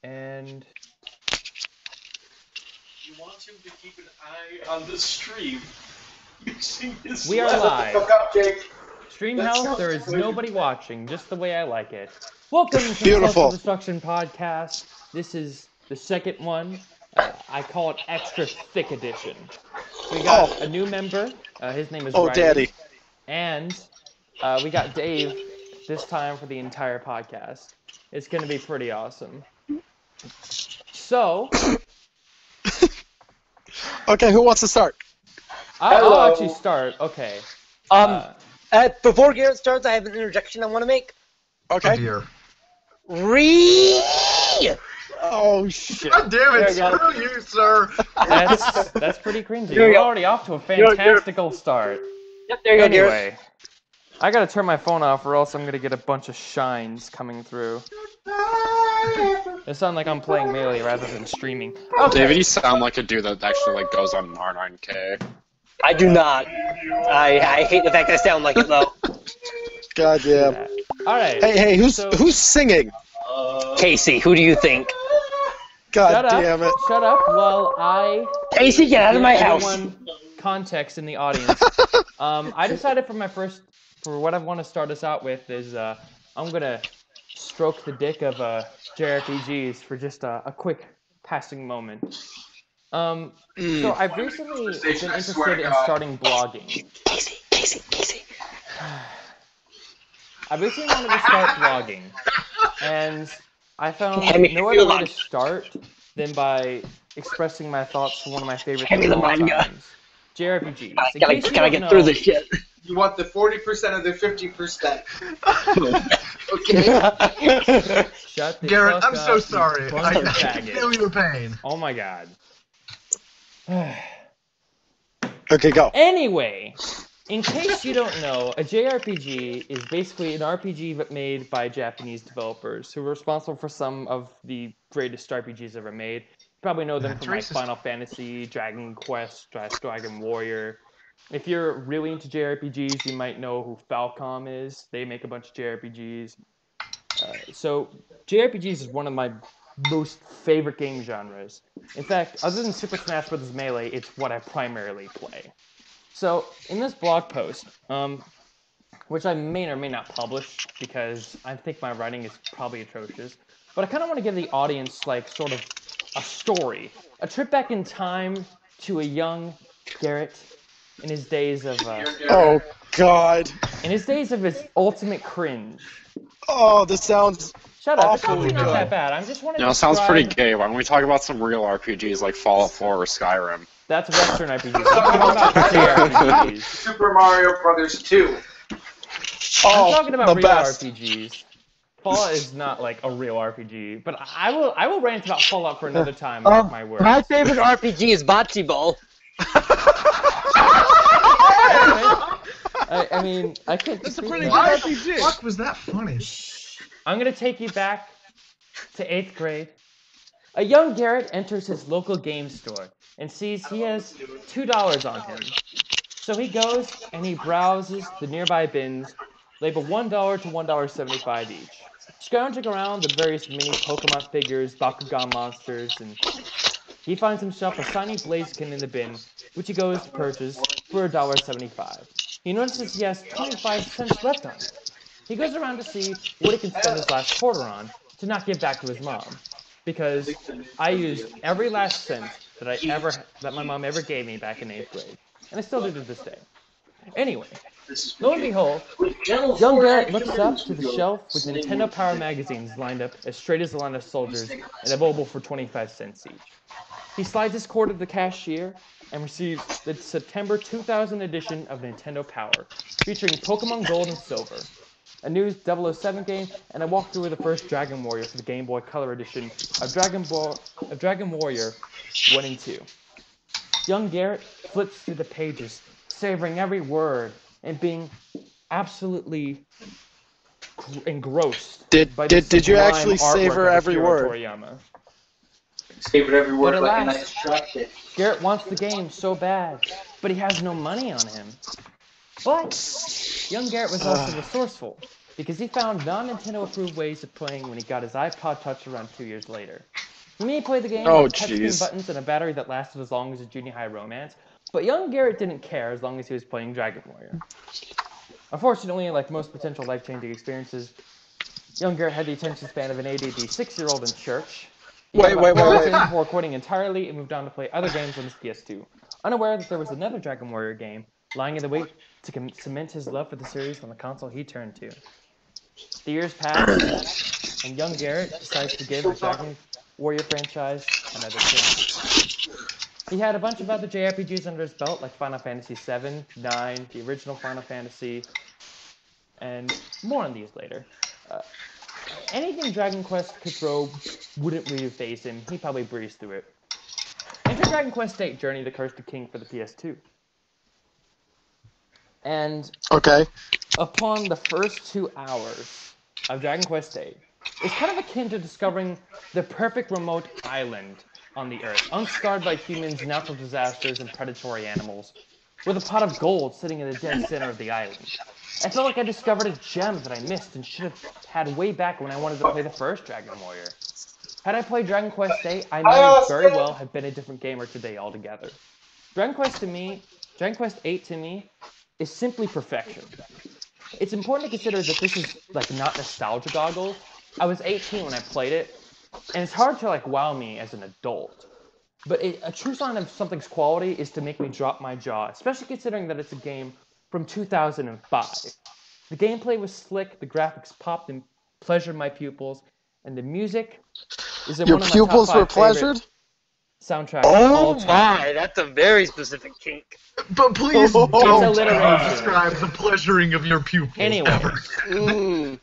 and You want him to keep an eye on the stream. Using his we are live. Fuck up, Jake. Stream That's house, there is good. nobody watching, just the way I like it. Welcome to the Beautiful. Social Destruction Podcast. This is the second one. I call it Extra Thick Edition. We got a new member. His name is Oh, Riley. Daddy. And we got Dave this time for the entire podcast. It's going to be pretty awesome. So, Okay, who wants to start? I'll actually start. Okay. Before Garrett starts, I have an interjection I want to make. Okay. Dear. Oh, shit. God damn it, There you go. screw you, sir. That's pretty cringy. There you We're go. already off to a fantastical start. Yep, there you go, Garrett. Anyway, I gotta turn my phone off or else I'm gonna get a bunch of shines coming through. It sounds like I'm playing Melee rather than streaming. Okay. David, you sound like a dude that actually like goes on R9K. I do not. I hate the fact I sound like it, though. God damn. Alright. Hey, who's So- who's singing? Casey, who do you think? God Shut up. damn it. Shut up while I Casey, get out of give my house. everyone context in the audience. I decided for what I want to start us out with is I'm gonna stroke the dick of JRPGs for just a quick passing moment. So I've recently been interested in starting blogging. Casey. I recently wanted to start blogging, and I found Hand me no the other way to manga. start than by expressing my thoughts for one of my favorite Hand me things the of all manga. times, JRPGs. In Gotta case you get don't through know, this shit. You want the 40% of the 50%. Okay? Shut the Garrett, fuck I'm so up, sorry. you bunch I of can faggots. feel your pain. Oh my god. Okay, go. Anyway, in case you don't know, a JRPG is basically an RPG but made by Japanese developers who are responsible for some of the greatest RPGs ever made. You probably know them That's from like racist. Final Fantasy, Dragon Quest, Dragon Warrior. If you're really into JRPGs, you might know who Falcom is. They make a bunch of JRPGs. So JRPGs is one of my most favorite game genres. In fact, other than Super Smash Bros. Melee, it's what I primarily play. So in this blog post, which I may or may not publish because I think my writing is probably atrocious, but I kind of want to give the audience like sort of a story, a trip back in time to a young Garrett in his days of Oh, God. in his days of his ultimate cringe. Oh, this sounds... Shut up! It's Awfully actually not good. that bad. I'm just wanting You to know, it sounds describe... pretty gay. Why don't we talk about some real RPGs like Fallout 4 or Skyrim? That's Western RPGs. I'm talking about JRPGs. Super Mario Brothers 2. I'm Oh, talking about the real best. RPGs. Fallout is not like a real RPG, but I will rant about Fallout for another time. Mark my words. My favorite RPG is Bocce Ball. I mean, I can't. That's a speak pretty to good that. Why the RPG. fuck was that funny? I'm gonna take you back to 8th grade. A young Garrett enters his local game store and sees he has $2 on him. So he goes and he browses the nearby bins, labeled $1 to $1.75 each. Scrounging around the various mini Pokemon figures, Bakugan monsters, and he finds himself a shiny Blaziken in the bin, which he goes to purchase for $1.75. He notices he has 25 cents left on it. He goes around to see what he can spend his last quarter on to not give back to his mom. Because I used every last cent that my mom ever gave me back in 8th grade. And I still do to this day. Anyway, lo and behold, young Garrett looks up to the shelf with Nintendo Power magazines lined up as straight as a line of soldiers and available for 25 cents each. He slides his quarter to the cashier and receives the September 2000 edition of Nintendo Power, featuring Pokemon Gold and Silver, a new 007 game, and a walkthrough of the first Dragon Warrior for the Game Boy Color edition of Dragon Warrior 1 and 2. Young Garrett flips through the pages, savoring every word and being absolutely engrossed by the Did you sublime actually artwork savor of every Akira word? Toriyama. Save it every word But like a alas, nice shotgun. Garrett wants the game so bad, but he has no money on him. But young Garrett was also resourceful. because he found non-Nintendo approved ways of playing when he got his iPod Touch around 2 years later. He may play the game with touchscreen buttons and a battery that lasted as long as his junior high romance, but young Garrett didn't care as long as he was playing Dragon Warrior. Unfortunately, like most potential life-changing experiences, young Garrett had the attention span of an ADD 6-year-old in church. Wait. Before quitting entirely and moved on to play other games on his PS2, unaware that there was another Dragon Warrior game lying in the wait to cement his love for the series on the console he turned to. The years pass, and young Garrett decides to give the Dragon Warrior franchise another chance. He had a bunch of other JRPGs under his belt, like Final Fantasy VII, 9, the original Final Fantasy, and more on these later. Anything Dragon Quest could throw wouldn't really faze him. He probably breezed through it. Enter Dragon Quest VIII: Journey of the Cursed King for the PS2. And upon the first 2 hours of Dragon Quest VIII, it's kind of akin to discovering the perfect remote island on the Earth, unscarred by humans, natural disasters, and predatory animals, with a pot of gold sitting in the dead center of the island. I felt like I discovered a gem that I missed and should have had way back when I wanted to play the first Dragon Warrior. Had I played Dragon Quest VIII, I might very well have been a different gamer today altogether. Dragon Quest VIII to me, is simply perfection. It's important to consider that this is like not nostalgia goggles. I was 18 when I played it, and it's hard to like wow me as an adult. But a true sign of something's quality is to make me drop my jaw, especially considering that it's a game from 2005. The gameplay was slick, the graphics popped and pleasured my pupils, and the music is in Your one of my pupils top 5 were pleasured? favorite soundtracks of all Oh time. my, that's a very specific kink. But please don't alliteration. describe the pleasuring of your pupils. Anyway. Ever. Mm.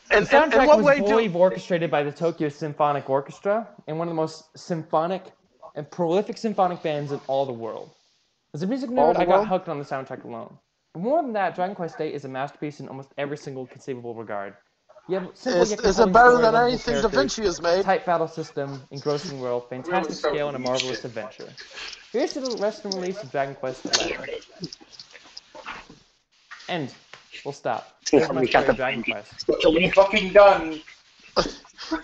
The And soundtrack what was way fully orchestrated by the Tokyo Symphonic Orchestra and one of the most symphonic and prolific symphonic bands in all the world. As a music nerd, I got hooked on the soundtrack alone. But more than that, Dragon Quest VIII is a masterpiece in almost every single conceivable regard. You have simple yet Is compelling it better story, than lovable anything Da characters, Vinci has made? tight battle system, engrossing world, fantastic scale, and a marvelous adventure. Here's to the Western release of Dragon Quest XI. And we'll stop. Here's my story of Dragon Quest. We fucking done.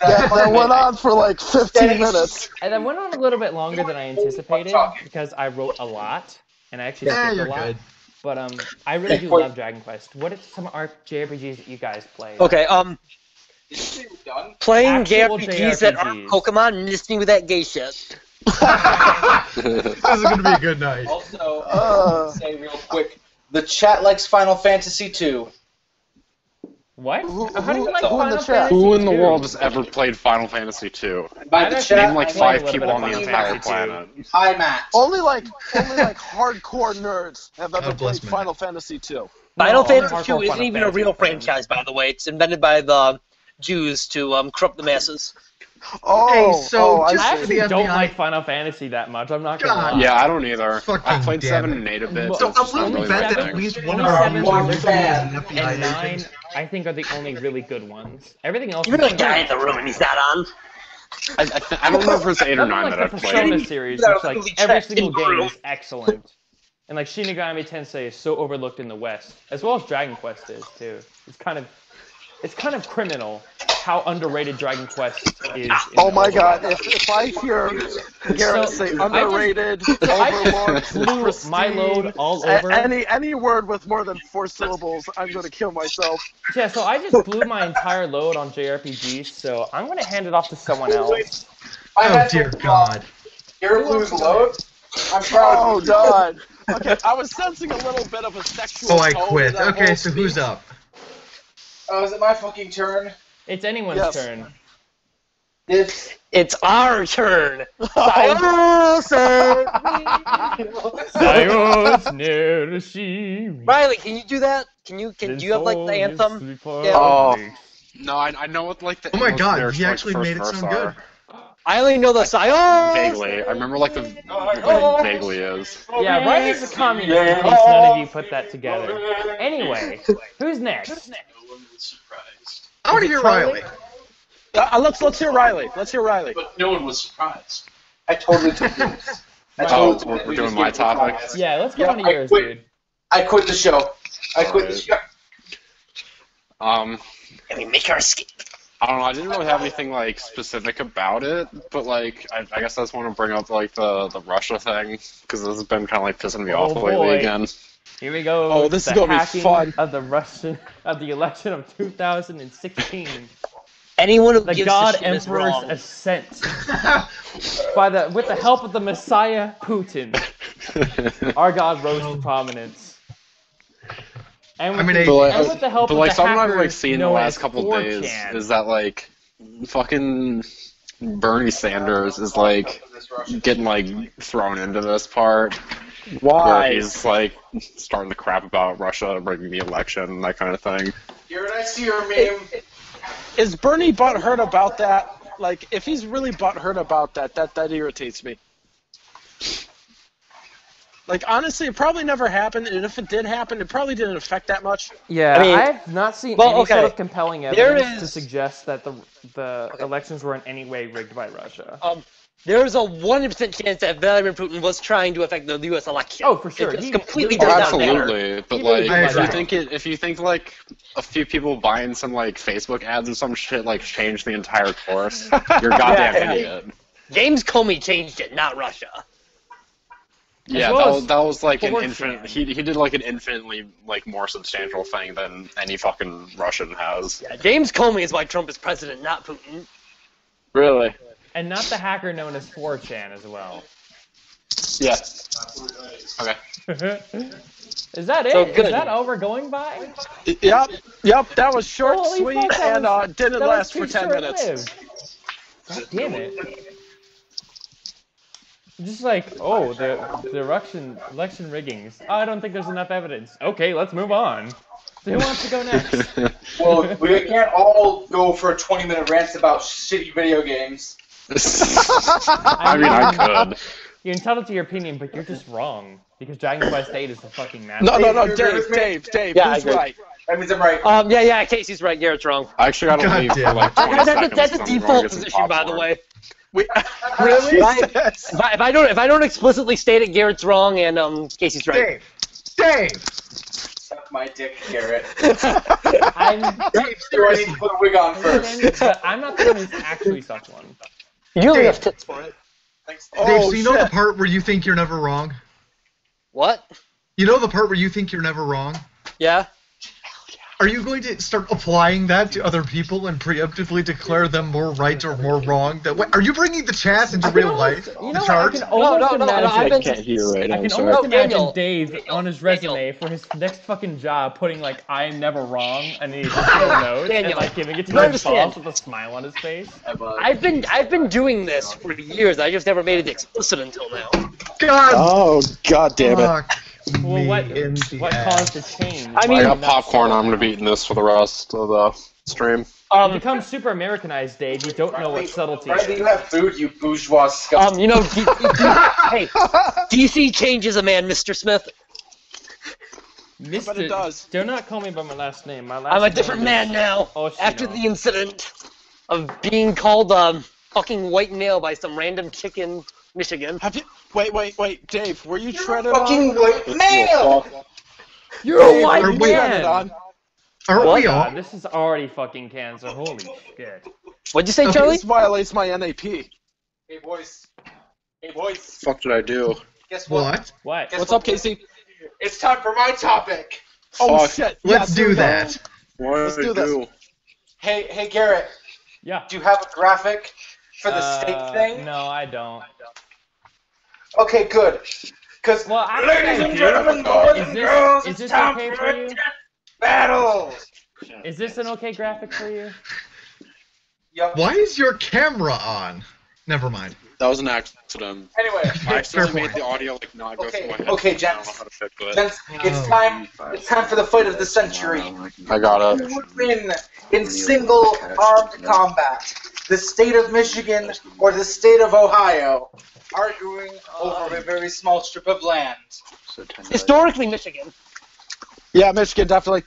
That went on for like 15 minutes. And that went on a little bit longer than I anticipated because I wrote a lot and I actually skipped a lot. Good. But I really do love Dragon Quest. What are some JRPGs that you guys play? Okay, playing Actual JRPGs that aren't Pokemon and listening with that gay shit. This is gonna be a good night. Also, say real quick, the chat likes Final Fantasy II. What? Who- How do you who- like who in Final the chat? Fantasy Who in the 2? world has ever played Final Fantasy II? By I've the actually chat, Name like I played a 5 little people bit on of the Final entire Fantasy 2. planet. hi Matt. Only like hardcore nerds have ever bless played me. Final Fantasy II. Final only Fantasy hardcore II isn't Final even a Fantasy real fans. franchise, by the way. It's invented by the Jews to corrupt the masses. Oh, so I just I see. actually the don't FBI like Final Fantasy that much. I'm not gonna God. lie. Yeah, I don't either. Fucking I played damn 7 it. and 8 a bit. Well, So It's I just not will really bet my that thing. at least one Only of our 7 viewers is fan. an FBI and 9, agent. I think, are the only really good ones. Everything else You're is the guy in the room and he's not on. I don't know if it's 8 or Other 9 than, that like I've the Persona played. series, That which like really every checked single in game through. is excellent. And like Shin Megami Tensei is so overlooked in the West, as well as Dragon Quest is too. It's kind of criminal how underrated Dragon Quest is. Oh my god, if I hear Garrett say underrated, I overlooked, just blew pristine, my load all over. any word with more than 4 syllables, I'm gonna kill myself. Yeah, so I just blew my entire load on JRPGs, so I'm gonna hand it off to someone else. Oh dear God. Your lose load. I'm proud. Oh god. Okay, I was sensing a little bit of a sexual Oh, I tone quit. in that Okay, whole so who's speech. up? Oh, is it my fucking turn? It's anyone's Yes. turn. It's our turn. Riley, can you do that? Do you have like the anthem? Oh. No, I know what like the Oh my English God, lyrics he for, like, actually the first made it verse sound good. are. I only know the Sayos. Vaguely. I remember like the what it vaguely is. Yeah, Riley's a communist in case none of you put that together. Anyway, who's next? No one was surprised. I want to hear Charlie? Riley. Let's hear Riley. Let's hear Riley. But no one was surprised. I totally took this. Oh, we're doing my topic? Yeah, let's go Yeah, on to I yours, quit. dude. I quit the show. I quit the show. Um, I mean, make her escape. I don't know. I didn't really have anything like specific about it, but like I guess I just want to bring up like the Russia thing because this has been kind of like pissing me off lately boy. again. Here we go. Oh, this is the gonna be hacking fun. of the election of 2016. Anyone who The gives God a shit is Emperor's wrong. ascent with the help of the Messiah Putin. Our God rose to prominence. And with, I mean, the, But, and with the help but of like the something I've hackers like seen the known last as couple 4chan. days is that like fucking Bernie Sanders is like getting like thrown into this part where Why? he's like starting to crap about Russia rigging the election, that kind of thing. Garrett, I see your meme. Is Bernie butthurt about that? Like, if he's really butthurt about that irritates me. Like, honestly, it probably never happened, and if it did happen, it probably didn't affect that much. Yeah, I mean- I've not seen Well, any okay. sort of compelling There evidence to is- suggest that the elections were in any way rigged by Russia. There's a 100% chance that Vladimir Putin was trying to affect the U.S. election. Oh, for sure. It's He- completely he- done down there. Absolutely, but He really like did if like you that. if you think like a few people buying some like Facebook ads or some shit like changed the entire course, you're a goddamn Yeah. idiot. James Comey changed it, not Russia. Yeah, well as that was like an 4chan. infinite. He did like an infinitely like more substantial thing than any fucking Russian has. Yeah, James Comey is why Trump is president, not Putin. Really? And not the hacker known as 4chan as well. Yeah. Okay. Is that it? So Is good. that all we're going by? Yep, that was short, Holy sweet, fuck, that and was- didn't that was last for too 10 minutes. short-lived. God damn it. Just like, oh, the election riggings. Oh, I don't think there's enough evidence. Okay, let's move on. So who wants to go next? Well, we can't all go for a 20-minute rant about shitty video games. I mean, I could. You're entitled to your opinion, but you're just wrong. Because Dragon Quest VIII is the fucking master. No, You're Dave, with me? Yeah, I who's agree. right? That means I'm right. Yeah, Casey's right. Garrett's wrong. I actually got to God leave for damn like 20 That's seconds. a so I'm gonna default get some position, by the popcorn. way. Really? If I don't explicitly state it, Garrett's wrong, and Casey's right. Dave! Suck my dick, Garrett. I'm, Dave, Do I need to put a wig on first? but I'm not the one who's actually sucked one. You don't Dave. have tits for it. Thanks. Dave, so you know shit. the part where you think you're never wrong? What? You know the part where you think you're never wrong? Yeah? Are you going to start applying that to other people and preemptively declare them more right or more wrong? Are you bringing the chance into real life? You The know what? I chart? can almost no, imagine. I've been- Can't hear right I now. can Sorry. almost imagine Daniel. Dave on his resume for his next fucking job putting like "I'm never wrong" and then he just little notes and Daniel, like giving it to you his understand. boss with a smile on his face. I've been doing this for years. I just never made it explicit until now. God Oh, god damn it. fuck Well, me what in the what ass. caused the change? I mean- I Why got not popcorn. subtle? I'm gonna be eating this for the rest of the stream. You become super Americanized, Dave. You don't know what subtlety Why do is. you have food, you bourgeois scum? You know, hey, DC changes a man, Mr. Smith. But it does. Do not call me by my last name. My last I'm a name different is- man now. Oh, she After knows. the incident of being called fucking white male by some random chick in Michigan. Have you? Wait, Dave, were you treaded Fucking on? white male! You're a Dave, white were you treaded man. on? Aren't What? we all? God, this is already fucking cancer. Holy shit. What'd you say, Charlie? This violates my NAP. Hey, boys. Hey, boys. Fuck did I do? Guess what? What? What? Guess What's what? up, Casey? It's time for my topic. Oh Fuck. shit! Let's Yes, do here we go. that. What Let's did do I this. do? Hey, Garrett. Yeah. Do you have a graphic for the steak thing? No, I don't. Okay, good. Because, Well, actually, ladies I and do. gentlemen, boys and girls, Is it's this time okay for for a you? battle. Is this an okay graphic for you? Yup. Why is your camera on? Never mind. That was an accident. Anyway, I accidentally Fair made the point. audio like not go Okay, through my head. okay, I don't gents. know how to fix it. gents, it's time. It's time for the fight of the century. I got Who it. would win in single armed combat? The state of Michigan or the state of Ohio? Arguing over a very small strip of land. Historically, Michigan. Yeah, Michigan definitely.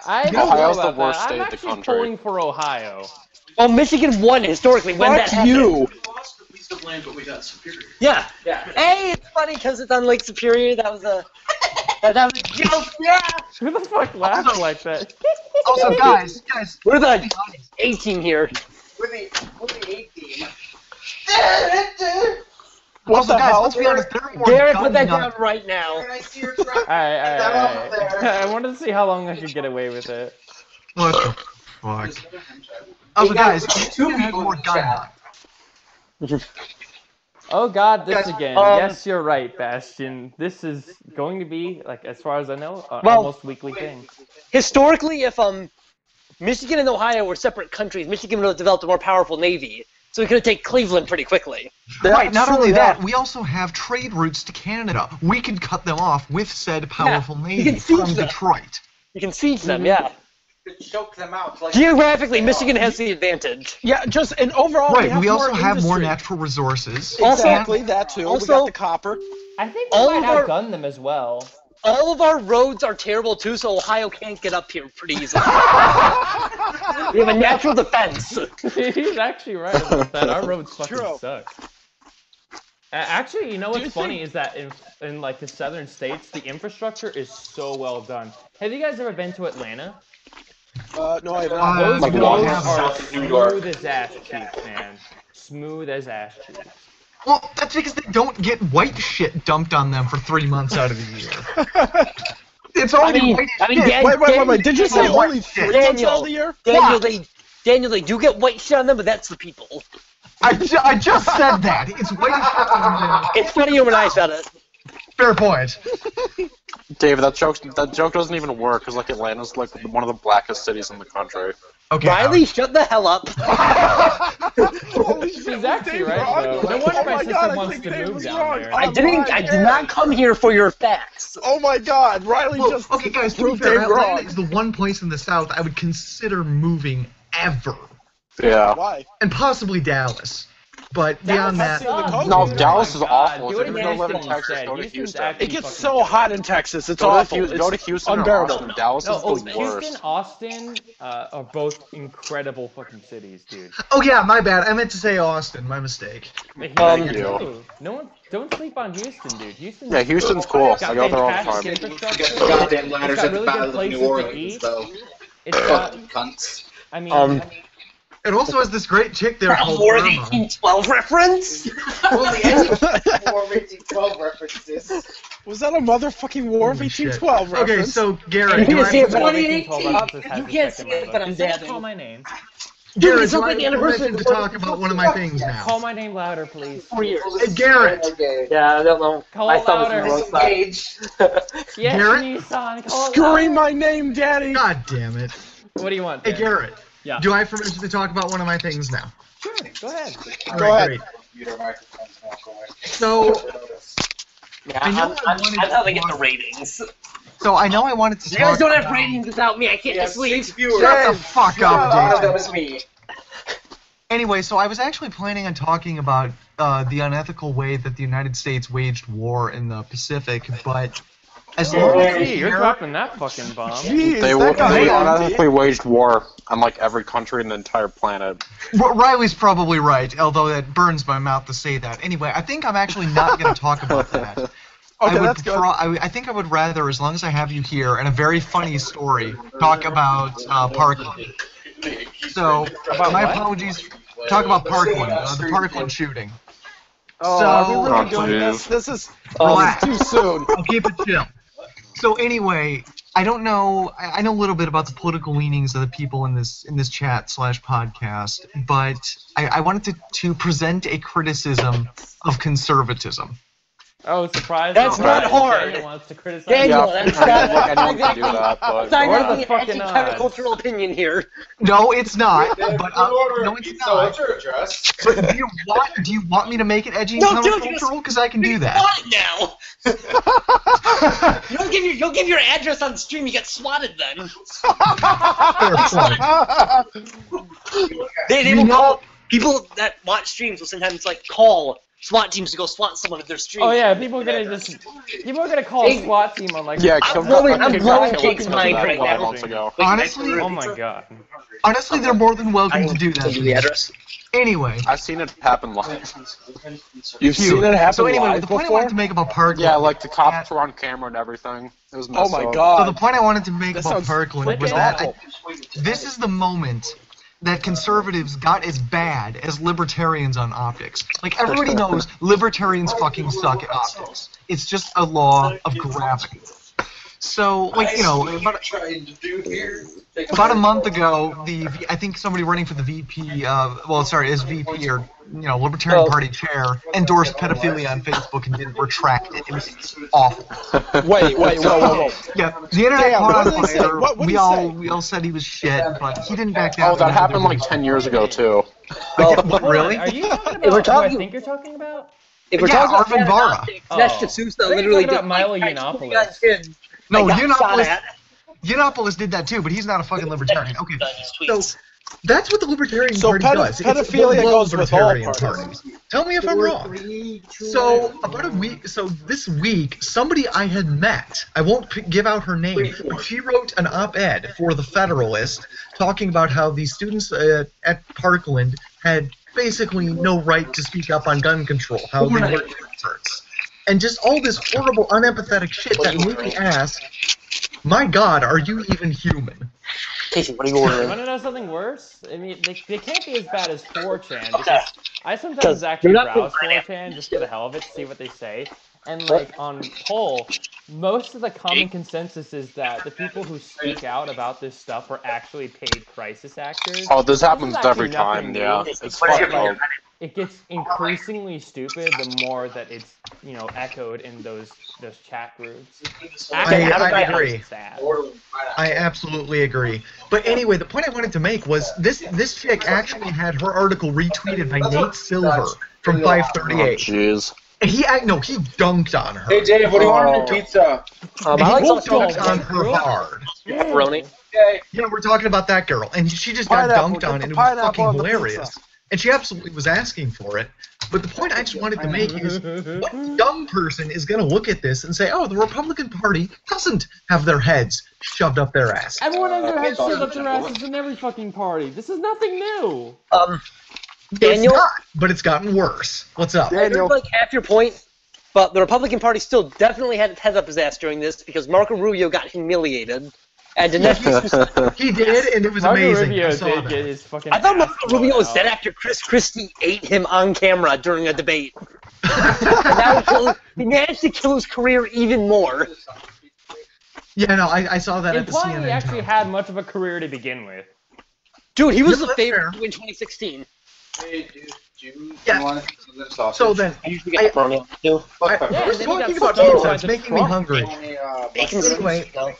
I don't know Ohio's the about that. worst state I'm in the actually country. pulling for Ohio. Oh, Michigan won historically when that Fuck happened. you. We lost a piece of land, but we got Superior. Yeah. Yeah. Hey, it's funny because it's on Lake Superior. That was a joke. Yeah. Who the fuck laughed like that? Also, guys, We're the A team here. With the A team. What also, the guys, hell? let's be honest. There are more Garrett, gun put that nuts. down right now. Can I see your track? Alright. I wanted to see how long I could get away with it. What the fuck? Also, guys, two you have people more in gun chat. nuts. Oh god, this Guys, again. Yes, you're right, Bastion. This is going to be, like, as far as I know, an Well, almost weekly thing. Historically, if Michigan and Ohio were separate countries, Michigan would have developed a more powerful navy, so we could have taken Cleveland pretty quickly. Right, not True, only yeah. that, we also have trade routes to Canada. We can cut them off with said powerful you navy can siege from them. Detroit. You can siege them, yeah. To choke them out. Like, Geographically, Michigan has the advantage. Yeah, and overall, Right, we also more have more industry. natural resources. Exactly, that too. We Also- got the copper. I think we all might of our- outgun them as well. All of our roads are terrible too, so Ohio can't get up here pretty easily. We have a natural defense. He's actually right about that. Our roads fucking True. suck. Actually, you know what's you funny think- is that in like the southern states, the infrastructure is so well done. Have you guys ever been to Atlanta? No, I have not. Those Like roads walking are south of New York. smooth as ass cheeks, man. Smooth as ass cheeks. Well, that's because they don't get white shit dumped on them for 3 months out of the year. It's only white shit. Wait. Did you say What only shit? 3 months out of the year? Daniel, they do get white shit on them, but that's the people. I just said that. It's white shit on them. It's funnier when I said it. Fair point. Dave, that joke doesn't even work because like Atlanta's like one of the blackest cities in the country. Okay. Riley, shut the hell up. She's actually right, though. No wonder my sister wants to move down there. I did not come here for your facts. Oh my God, Riley Well, just okay, guys, to be proved fair, Dave wrong. Atlanta is the one place in the South I would consider moving ever. Yeah. Why? And possibly Dallas. But beyond Dallas that, sucks, No, dude. No, Oh Dallas my is God. awful. Do If it you're in gonna live in Houston Texas, instead. go to Houston's Houston. actually It gets fucking so good. hot in Texas. It's Go awful. to Houston or unbearable. Austin. Dallas No, is oh, the worst. Houston, Austin are both incredible fucking cities, dude. oh yeah, my bad. I meant to say Austin. My mistake. Houston, you. too. No one, don't sleep on Houston, dude. Houston's Yeah, Houston's cool. got I go there all the fantastic time. infrastructure. goddamn ladders It's got at the really Battle good of places New to Orleans, eat. though. It's got, Fucking cunts. I mean, It also has this great chick there called War of Irma. 1812 reference? Only any War of 1812 references. Was that a motherfucking War of Holy shit. 1812 reference? Okay, so Garrett, You do can I see it, have but to, I- you can't see it, but I'm Just dabbing. call my name. Garrett, it's do not I like the have anniversary permission of to the talk about one of my things now? Call my name louder, please. 4 years. Hey, Garrett. Okay. Yeah, I don't know. Call My it thumb is louder. on the wrong side. Age. Yes, Garrett? Nissan, call it Scream louder. my name, Daddy! God damn it. What do you want? Hey, Dan? Garrett. Yeah. Do I have permission to talk about one of my things now? Sure, go ahead. All Go right, ahead. great. Your microphone's not going. So, Yeah, I know I I'm wanted how they to get the talk- ratings. I know I wanted to You talk guys don't have about- ratings without me. I can't Yeah, sleep. 6 viewers. Shut the fuck up, One of them Dave. is me. Anyway, so I was actually planning on talking about the unethical way that the United States waged war in the Pacific, but as long as Gee, you're dropping that fucking bomb. Jeez, They that got me on unethically waged war on like every country in the entire planet. Riley's probably right, although it burns my mouth to say that. Anyway, I think I'm actually not going to talk about that. Okay, that's good. I think I would rather, as long as I have you here, and a very funny story, talk about Parkland. So, About my what? apologies. Talk about Parkland, the Parkland shooting. Oh, So- are we really Oh, doing this? jeez. This is Relax. too soon. I'll keep it chill. So anyway, I don't know. I know a little bit about the political leanings of the people in this chat / podcast, but I wanted to present a criticism of conservatism. Oh, surprise! That's surprise. not hard. Daniel wants to criticize. Daniel, Yeah, that's I not- think anyone can do that, but It's not What are even the an fucking anti-countercultural opinion here. No, it's not. But no, it's So not. what's your address? But do you want me to make it edgy and No, dude, you countercultural? Because I can do that. Swatted now. You don't give your address on stream. You get swatted then. Fair point. They You will know- call people that watch streams will sometimes like call SWAT teams to go SWAT someone at their stream. Oh yeah, people are gonna call a SWAT team on like. yeah, I'm blowing Kicked Jake's mind that right a now. months ago. Honestly, Oh my god. they're more than welcome to do that. Tell you the address. Anyway. I've seen it happen live. You've seen it happen So anyway, live the point I before? wanted to make about Parkland. Yeah, like the cops were on camera and everything. It was messed Oh my up. god. So the point I wanted to make That about sounds Parkland was freaking that awful. this is the moment that conservatives got as bad as libertarians on optics. Like, everybody knows libertarians fucking suck at optics. It's just a law of gravity. So, like, you know, about a month ago, I think somebody running for the VP, as VP or, you know, Libertarian Party chair, endorsed pedophilia on Facebook and didn't retract it. It was awful. Wait, whoa. Yeah, the internet Damn, caught what on did he say? fire. What did We he all said he was shit, but he didn't back down. Oh, that happened like 10 years ago, too. What, Hold on, really? Are you talking If we're about who I talking- think you're talking about? If we're Yeah, talking Arvin about Vara. optics, that's Oh. the Sousa I think literally you're did talking about Milo like, Yiannopoulos. kids. No, They got shot at. Yiannopoulos did that too, but he's not a fucking libertarian. Okay, So, so that's what the Libertarian So Party does. It's pedophilia the goes with all Libertarian parties. Party. Tell me if I'm wrong. So this week, somebody I had met, I won't give out her name, but she wrote an op-ed for the Federalist talking about how the students at Parkland had basically no right to speak up on gun control, how they were experts, and just all this horrible, unempathetic shit that made me ask, my God, are you even human? Casey, what are you You ordering? want to know something worse? I mean, they can't be as bad as 4chan, because I sometimes You're actually not browse gonna- 4chan just for the hell of it to see what they say. And, like, on poll, most of the common consensus is that the people who speak out about this stuff are actually paid crisis actors. Oh, this happens actually every nothing time, new. yeah. It's What is fucked your up. It gets increasingly stupid the more that it's, you know, echoed in those chat groups. Actually, I agree. it's sad. I absolutely agree. But anyway, the point I wanted to make was this chick actually had her article retweeted by Nate Silver from Oh, 538. jeez. And he dunked on her. Hey Dave, what do you want on your pizza? And I like he some dunked on her hard. pepperoni. Okay. Yeah, we're talking about that girl. And she just got Pineapple, dunked get on, the and it was pineapple on fucking the hilarious. pizza. And she absolutely was asking for it. But the point I just wanted to make is, what dumb person is going to look at this and say, oh, the Republican Party doesn't have their heads shoved up their ass? Everyone has their heads shoved up their asses in every fucking party. This is nothing new. It's Daniel? not, but it's gotten worse. What's up? I heard like half your point, but the Republican Party still definitely had its head up his ass during this because Marco Rubio got humiliated. And Dinesh He did, and it was Marco amazing. Rubio I saw did that. get his fucking I thought ass Marco Rubio blown was out. dead after Chris Christie ate him on camera during a debate. And now he managed to kill his career even more. Yeah, no, I saw that at the Implying CNN. he actually town. had much of a career to begin with. Dude, he was Yeah, the that's favorite fair. in 2016. Hey, dude, do you Yeah. want some sausage? So then, I usually get pepperoni too. I, Yeah, we're and then he got talking about stuck pizza. by It's the making me Trump. hungry. Bacon Anyway, sticks. No.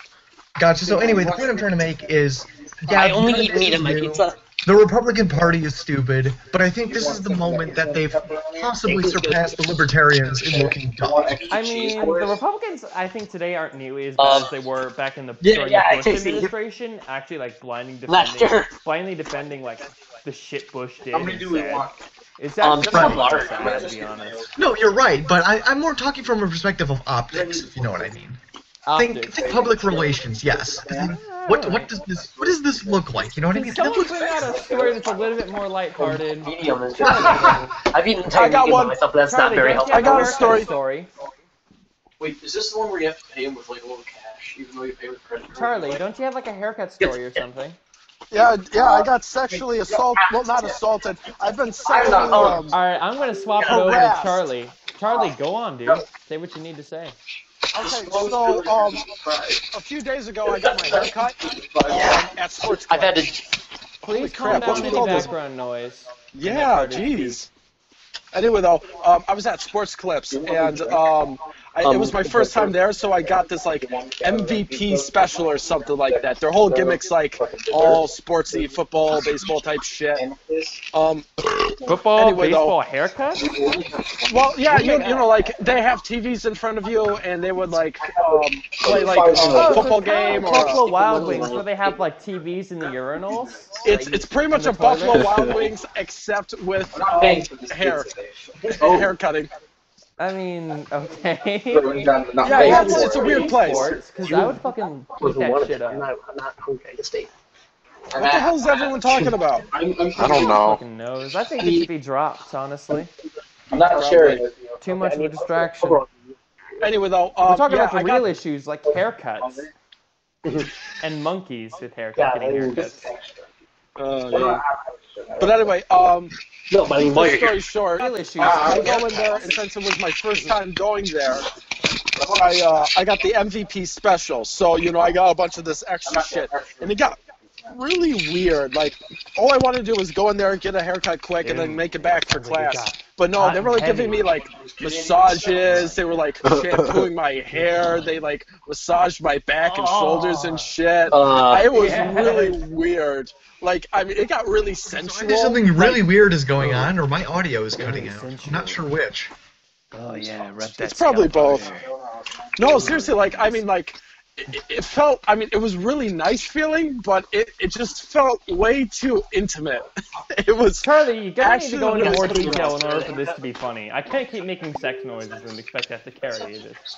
Gotcha. So anyway, the point I'm trying to make is, yeah, I only none of eat this meat is on my new. pizza. The Republican Party is stupid, but I think this is the moment that they've possibly surpassed the Libertarians in looking dumb. I mean, the Republicans, I think today aren't nearly as bad as they were back in the during yeah, the Bush I see. administration. Actually, like Last year. blindly defending like the shit Bush did. How many do we instead. want? It's actually just kind a lot. of sad, to be honest. No, you're right, but I'm more talking from a perspective of optics, if you know what I mean. Optics. Think public relations, yes. What does this look like? You know what I Can mean? It someone looks bring out a story that's a little bit more lighthearted? Medium is I've eaten entire I got medium one. by myself, but that's Charlie, not very don't you helpful. have I got a haircut story. Wait, is this the one where you have to pay him with like a little cash, even though you pay with credit card? Charlie, don't you have like a haircut story or something? Yeah, I got sexually assaulted. Well, not assaulted. I've been sexually. Alright, I'm gonna swap it over to Harassed. Charlie. Charlie, go on, dude. Say what you need to say. Okay, so a few days ago I got my hair cut at Sports Club. I've had to. Please crap, calm what's down with any all this- background noise. Yeah, jeez. Anyway, though, I was at Sports Clips, and it was my first time there, so I got this like MVP special or something like that. Their whole gimmick's like all sportsy, football, baseball type shit. Football, Anyway, baseball, haircut? Well, yeah, you know, like they have TVs in front of you, and they would like play like a football game or. Buffalo Wild Wings, where they have like TVs in the urinals. It's pretty much a Buffalo Wild Wings except with hair cutting. I mean, okay. Yeah, it's a weird place. Because I would fucking eat that shit up. I'm not hungry. I just ate. What the hell is everyone talking about? I don't Who know. fucking knows? I think it should be dropped, honestly. I'm not sharing with you. Too much of a distraction. Anyway, though, We're talking yeah, about the I real got, issues like haircuts and monkeys with getting haircuts. yeah. But anyway, No, but I mean, long story short, Real issues. I go in there, and since it was my first time going there, I got the MVP special. So, you know, I got a bunch of this extra shit. And it got really weird. Like, all I wanted to do was go in there and get a haircut quick and then make it back for class. But no, they were like giving me like massages. They were like shampooing my hair. They like massaged my back and shoulders and shit. It was really weird. Like, I mean, it got really sensual. Either something really weird is going on, or my audio is cutting out. I'm not sure which. Oh yeah, rep that. It's probably scalp both. over. No, seriously, like, I mean, like, it felt, I mean, it was really nice feeling, but it just felt way too intimate. It was Charlie, you gotta need to go into actually more really detail in order for this to be funny. I can't keep making sex noises and expect that to carry this.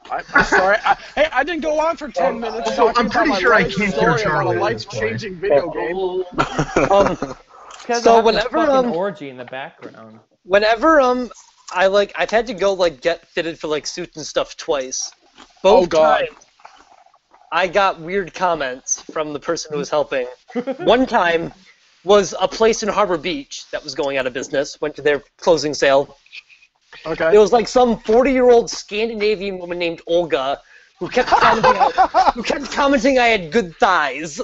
I'm sorry. Hey, I didn't go on for 10 minutes. Also, I'm talking pretty about my sure I life can't story hear Charlie about a at this point. life-changing video game. Because So I have this whenever, fucking orgy in the background. whenever I've had to go like get fitted for like suits and stuff twice. Oh, Both God. times, I got weird comments from the person who was helping. One time was a place in Harbor Beach that was going out of business. Went to their closing sale. Okay. It was like some 40-year-old Scandinavian woman named Olga who kept commenting I had good thighs.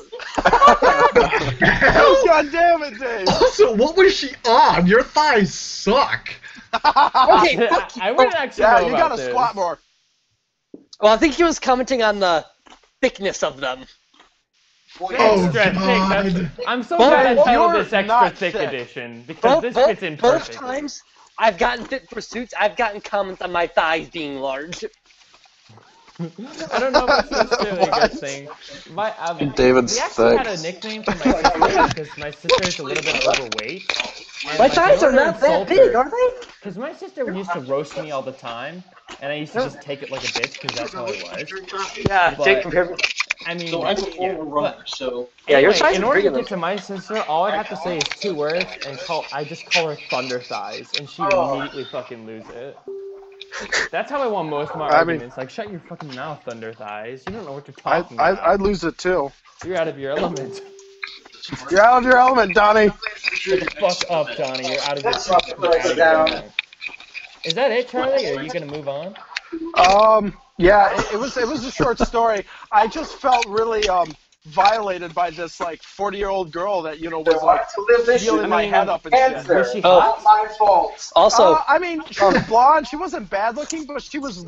God damn it, Dave. Also, what was she on? Your thighs suck. Okay, fuck you. I wouldn't actually Yeah, know you about gotta this. squat more. Well, I think he was commenting on the thickness of them. Oh, Extra thick. God. I'm so Well, glad I titled you're this extra not thick thick. edition because this fits in Both perfectly. times I've gotten fit for suits, I've gotten comments on my thighs being large. I don't know if that's necessarily a good thing. David's we actually thick. had a nickname for my sister because my sister is a little bit overweight. And, My like, thighs in are order to not that insult big, her- are they? Because my sister used to roast me all the time, and I used to just take it like a bitch because that's how I was. Yeah, But- Jake compared me. I mean, So I'm a yeah, former runner, so Yeah, your anyway, size in is order to bigger get to my sister, all I'd have to say is 2 words, and I just call her Thunder Thighs, and she would immediately fucking lose it. That's how I won most of my arguments. Like, shut your fucking mouth, Thunder Thighs. You don't know what you're talking about. I'd lose it too. You're out of your element. You're out of your element, Donnie. Shut the fuck up, Johnny. You're out of your element. Is that it, Charlie? Or are you gonna move on? Yeah, it was a short story. I just felt really violated by this like 40-year-old girl that was like feeling my head up and shit. Was she Not hot? my fault. Also, I mean, she was blonde. She wasn't bad looking, but she was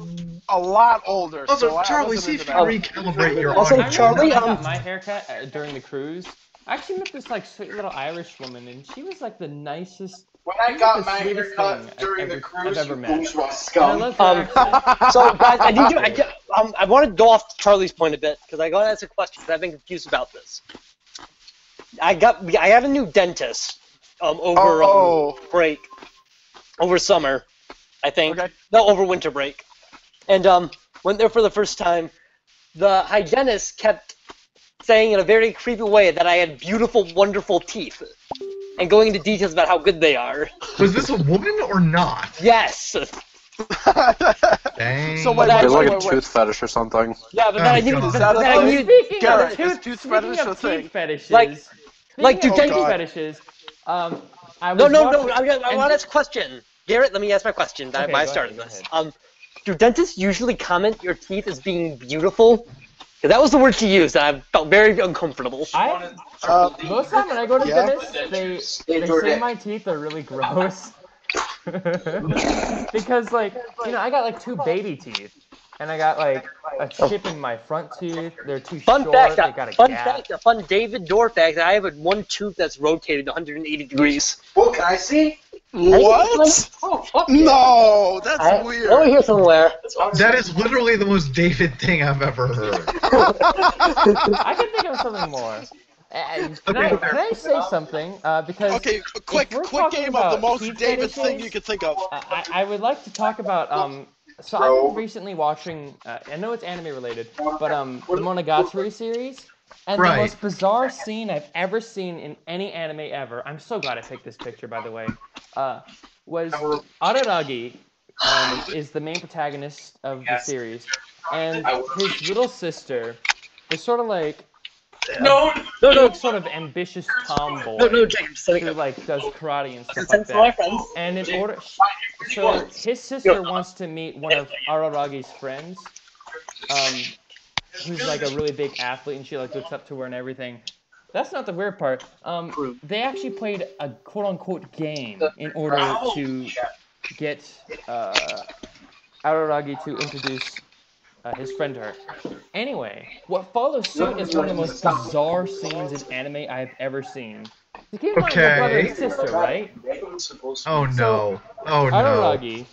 a lot older. Also, so I Charlie, wasn't see if into you that. recalibrate your Also, audio. I Charlie, remember I got my haircut during the cruise. I actually met this like sweet little Irish woman, and she was like the nicest. When she I was got the my sweetest haircut thing during the I've cruise, ever you met. bourgeois And I scum. loved her accent. so guys, I want to go off to Charlie's point a bit because I got to ask a question because I've been confused about this. I had a new dentist over break, over summer, I think. Okay. No, over winter break, and went there for the first time. The hygienist kept saying in a very creepy way that I had beautiful, wonderful teeth, and going into details about how good they are. Was this a woman or not? Yes. Dang. So what? There's like a wait. tooth fetish or something. Yeah, but then I knew. God. But then I knew. Speaking Garrett, of is tooth, tooth speaking fetish a of thing? teeth fetishes, Like, do speaking of dentists- teeth God. fetishes, I was No. watching- I and- want to ask a question. Garrett, let me ask my question. Okay, Why I go started ahead, this. go Do dentists usually comment your teeth as being beautiful? 'Cause that was the word she used, and I felt very uncomfortable. most of the time when I go to the Yeah. dentist, they say my teeth are really gross. Because, like, I got like 2 baby teeth. And I got like a chip in my front tooth. They're too Fun short. fact, They got a fun gap. fact, a fun David Door fact. I have one tooth that's rotated 180 degrees. Well, can I see? What? Oh, fuck yeah. No, that's Over weird. here somewhere. That is literally the most David thing I've ever heard. I can think of something more. Can I say something? Because Okay, if quick we're game talking of the about most teeth David thing fetishes, you could think of. I would like to talk about so I've been recently watching. I know it's anime related, but the Monogatari series. And Right. the most bizarre scene I've ever seen in any anime ever, I'm so glad I picked this picture, by the way, was Araragi is the main protagonist of the series, and his little sister is sort of like big, sort of ambitious tomboy who like does karate and stuff like that. And in order, so his sister wants to meet one of Araragi's friends, who's like a really big athlete, and she like looks up to her and everything. That's not the weird part. They actually played a quote-unquote game in order to get Araragi to introduce his friend to her. Anyway, what follows suit is one of the most bizarre scenes in anime I've ever seen. You keep in mind they're brother and sister, right? Oh no. So, Oh no. Araragi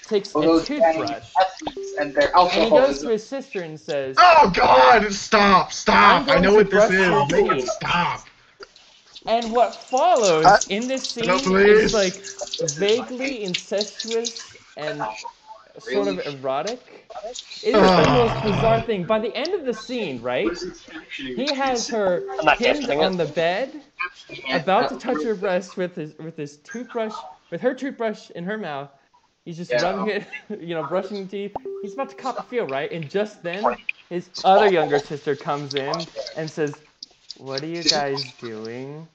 takes a toothbrush And their and he goes alcoholism. to his sister and says, Oh God! Stop! Stop! I know what this your is. Make it teeth. stop. and what follows in this scene No, is please. like vaguely incestuous and sort of erotic. It is the most bizarre thing. By the end of the scene, right, he has her pinned on the bed, about to touch her breast with his toothbrush, with her toothbrush in her mouth. He's just rubbing it, brushing the teeth. He's about to cop a feel, right? And just then, his other younger sister comes in and says, "What are you guys doing?"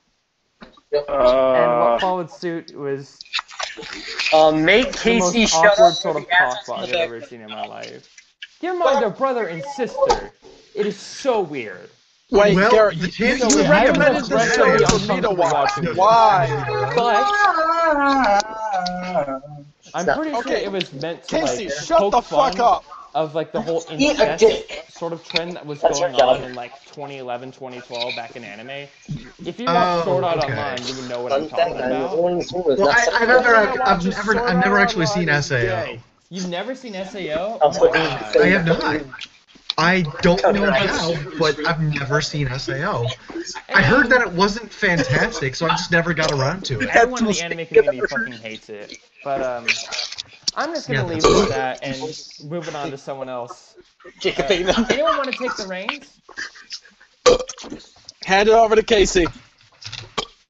And what followed suit was Make the Casey most shut awkward up. sort of cockblock I've ever seen in my life. Keep in mind, they're brother and sister. It is so weird. Wait, Well, Garrett, the you chances So of recommended I this would show for me to watch. watching Why? But I'm pretty sure Okay, it was meant to Casey, like shut poke the fun fuck up. of like the whole Eat a incest dick. sort of trend that was going on in like 2011, 2012 back in anime. If you watch Sword Art okay. Online, you would know what I'm talking about. Well, I've never actually seen SAO. You've never seen SAO? Oh my God. I have not. I don't know how, but I've never seen SAO. I heard that it wasn't fantastic, so I just never got around to it. Everyone in the anime community fucking hates it. But I'm just gonna leave it at that and moving on to someone else. Anyone want to take the reins? Hand it over to Casey.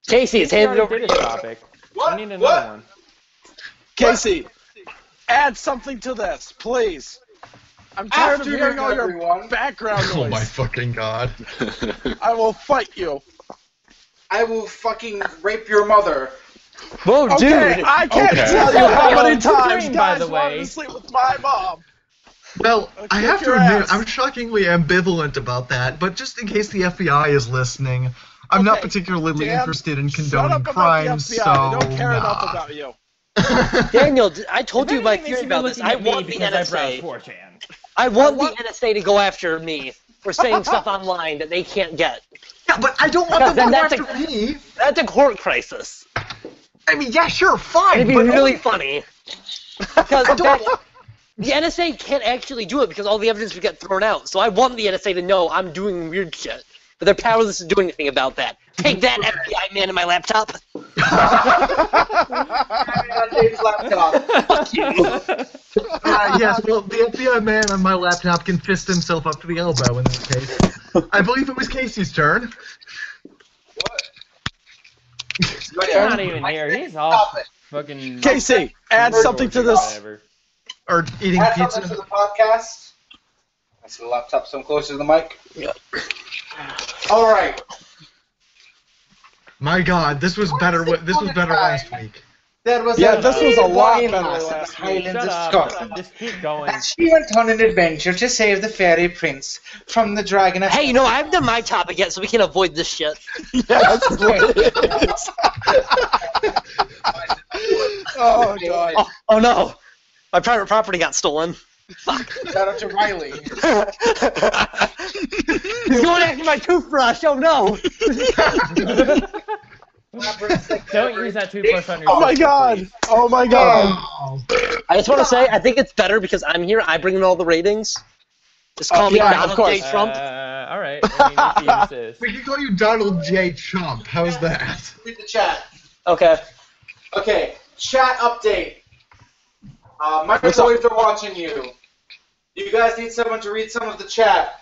Casey, it's He handed already over did to his you. topic. I need another one. Casey, add something to this, please. I'm tired of Afternoon, hearing all your everyone. background noise. Oh my fucking God. I will fight you. I will fucking rape your mother. Whoa, Okay, dude! I can't Okay. tell you how many Good times dream, by guys the wanted way. to sleep with my mom. Well, I kick have to your admit, ass. I'm shockingly ambivalent about that, but just in case the FBI is listening, I'm not Okay, particularly Dan, interested in Shut condoning up about crimes, the FBI. I so don't care enough nah. about you. Daniel, I told If you my anything, theory they should be about this. looking I at me want the because I browse NSA. 4chan. I want the NSA to go after me for saying stuff online that they can't get. Yeah, but I don't want Because them then to go that's after me. That's a court crisis. I mean, yeah, sure, fine, It'd be but really funny. Because the NSA can't actually do it because all the evidence would get thrown out. So I want the NSA to know I'm doing weird shit. But they're powerless to do anything about that. Take that, FBI man in my laptop. On Dave's laptop. Fuck you. yes, well, the FBI man on my laptop can fist himself up to the elbow in this case. I believe it was Casey's turn. He's not even here. He's off fucking... Casey, add something to this. Whatever. Or eating Add pizza. something to the podcast. I see the laptop so closer to the mic. Yeah. All right. My God, this was better. This was better last week. There was Yeah, a this was a lot boy better lass in the last week. Highlands Shut of up. Scotland. Just keep going. And she went on an adventure to save the fairy prince from the dragon of... Hey, you know, I haven't done my topic yet, so we can avoid this shit. Yes, please. Oh, God. Oh no! My private property got stolen. Fuck. Shout out to Riley. He's going after my toothbrush, oh no! Don't use that toothbrush on your Oh, my sister, God. please. Oh, my God. Oh. I just want to say, I think it's better because I'm here, I bring in all the ratings. Just call me yeah, of Donald course. J. Trump. Alright, I mean, if you insist. We can call you Donald J. Chump. How's that? Read the chat. Okay. Okay, chat update. Microwaves are watching you. You guys need someone to read some of the chat.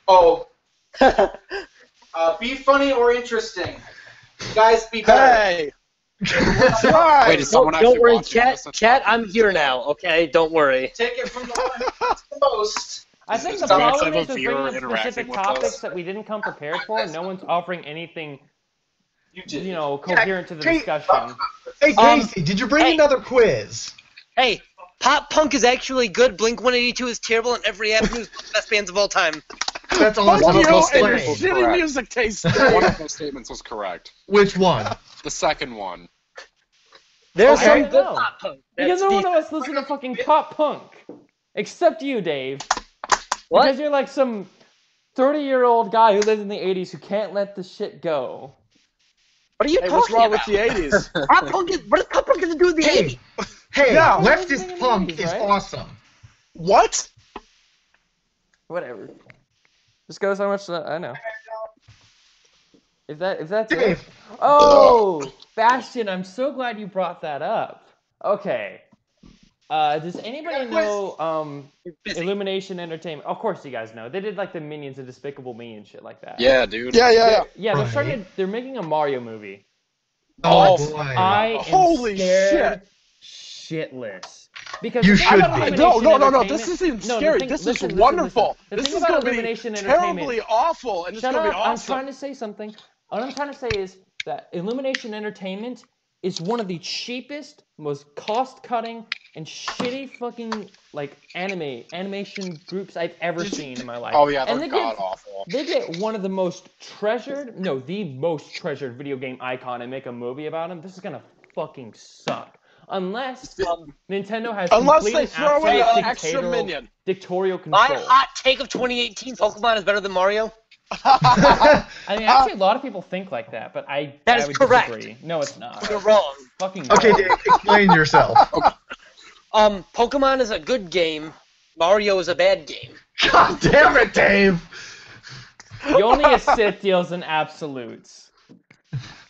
Oh, Be funny or interesting. You guys, be better. Hey! That's right! Wait, is someone actually Don't worry, watching chat. this? Chat, I'm here now. Okay, don't worry. Take it from the one that's the most. I think the Do we actually problem have is a with viewer bringing up interacting specific with topics us? that we didn't come prepared for, and no one's offering anything, You did. coherent to the Hey, discussion. Hey, Casey, did you bring hey. another quiz? Hey, pop punk is actually good. Blink-182 is terrible, and Every Avenue is one of the best bands of all time. That's Fuck awesome. One of you those and your statements was shitty correct. music taste. One of those statements was correct. Which one? The second one. There's I some don't good know. pop punk. Because That's no one the- else listens to fucking pop punk. Except you, Dave. What? Because you're like some 30-year-old guy who lived in the 80s who can't let the shit go. What are you Hey, talking what's wrong about? with the 80s? Pop punk is, what does pop punk have to do with the Hey, 80s? hey, Yeah. leftist punk is Right? awesome. What? Whatever. Just goes how much I know. If that's it. Dave. Oh, Bastion, I'm so glad you brought that up. Okay. Does anybody know Busy. Illumination Entertainment? Of course you guys know. They did like the Minions and Despicable Me and shit like that. Yeah, dude. Yeah. Yeah, they're Right. they're making a Mario movie. Oh, Oh, boy. I am Holy scared shitless. Because You the thing should about be. Illumination No. Entertainment- This isn't No, the scary. thing- This listen, is listen, wonderful. listen. The This thing is about going to Illumination be Entertainment- terribly awful, and it's Shut going to up! be I'm awesome. trying to say something. What I'm trying to say is that Illumination Entertainment is one of the cheapest, most cost-cutting, and shitty fucking like animation groups I've ever seen in my life. Oh yeah, and they're they god get awful. they get one of the most treasured, no, the most treasured video game icon and make a movie about him. This is gonna fucking suck. Unless Nintendo has Unless complete they and throw in absolute an extra minion. dictatorial My control. hot take of 2018, Pokemon is better than Mario. I mean, actually, a lot of people think like that, but That I is would correct. disagree. No, it's not. You're wrong. Fucking Okay, no. Dave, explain yourself. Pokemon is a good game. Mario is a bad game. God damn it, Dave! You only a Sith deals in absolutes.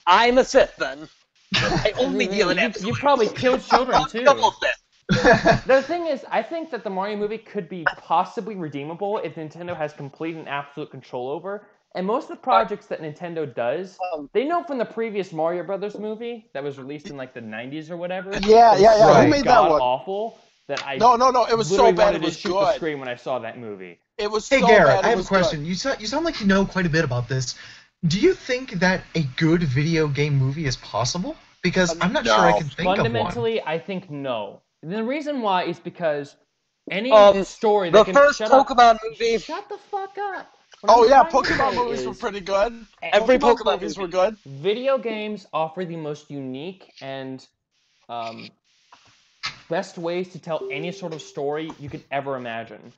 I'm a Sith then. I only deal in You absolutes. probably killed children too. Double Sith. The thing is, I think that the Mario movie could be possibly redeemable if Nintendo has complete and absolute control over. And most of the projects that Nintendo does, they know from the previous Mario Brothers movie that was released in like the 90s or whatever. Yeah. Right. Who made that God one? awful that I No. It was so literally bad wanted it to was shoot the good. screen when I saw that movie. It was Hey, so Garrett, bad I it have a was question. good. You sound like you know quite a bit about this. Do you think that a good video game movie is possible? Because I'm not sure I No. can think of one. Fundamentally, I think no. And the reason why is because any story The that can first shut up, Pokemon movie. shut the fuck up. What Oh I'm yeah, trying to Pokemon say movies were is pretty good. Every Pokemon movies movie. were good. Video games offer the most unique and best ways to tell any sort of story you could ever imagine.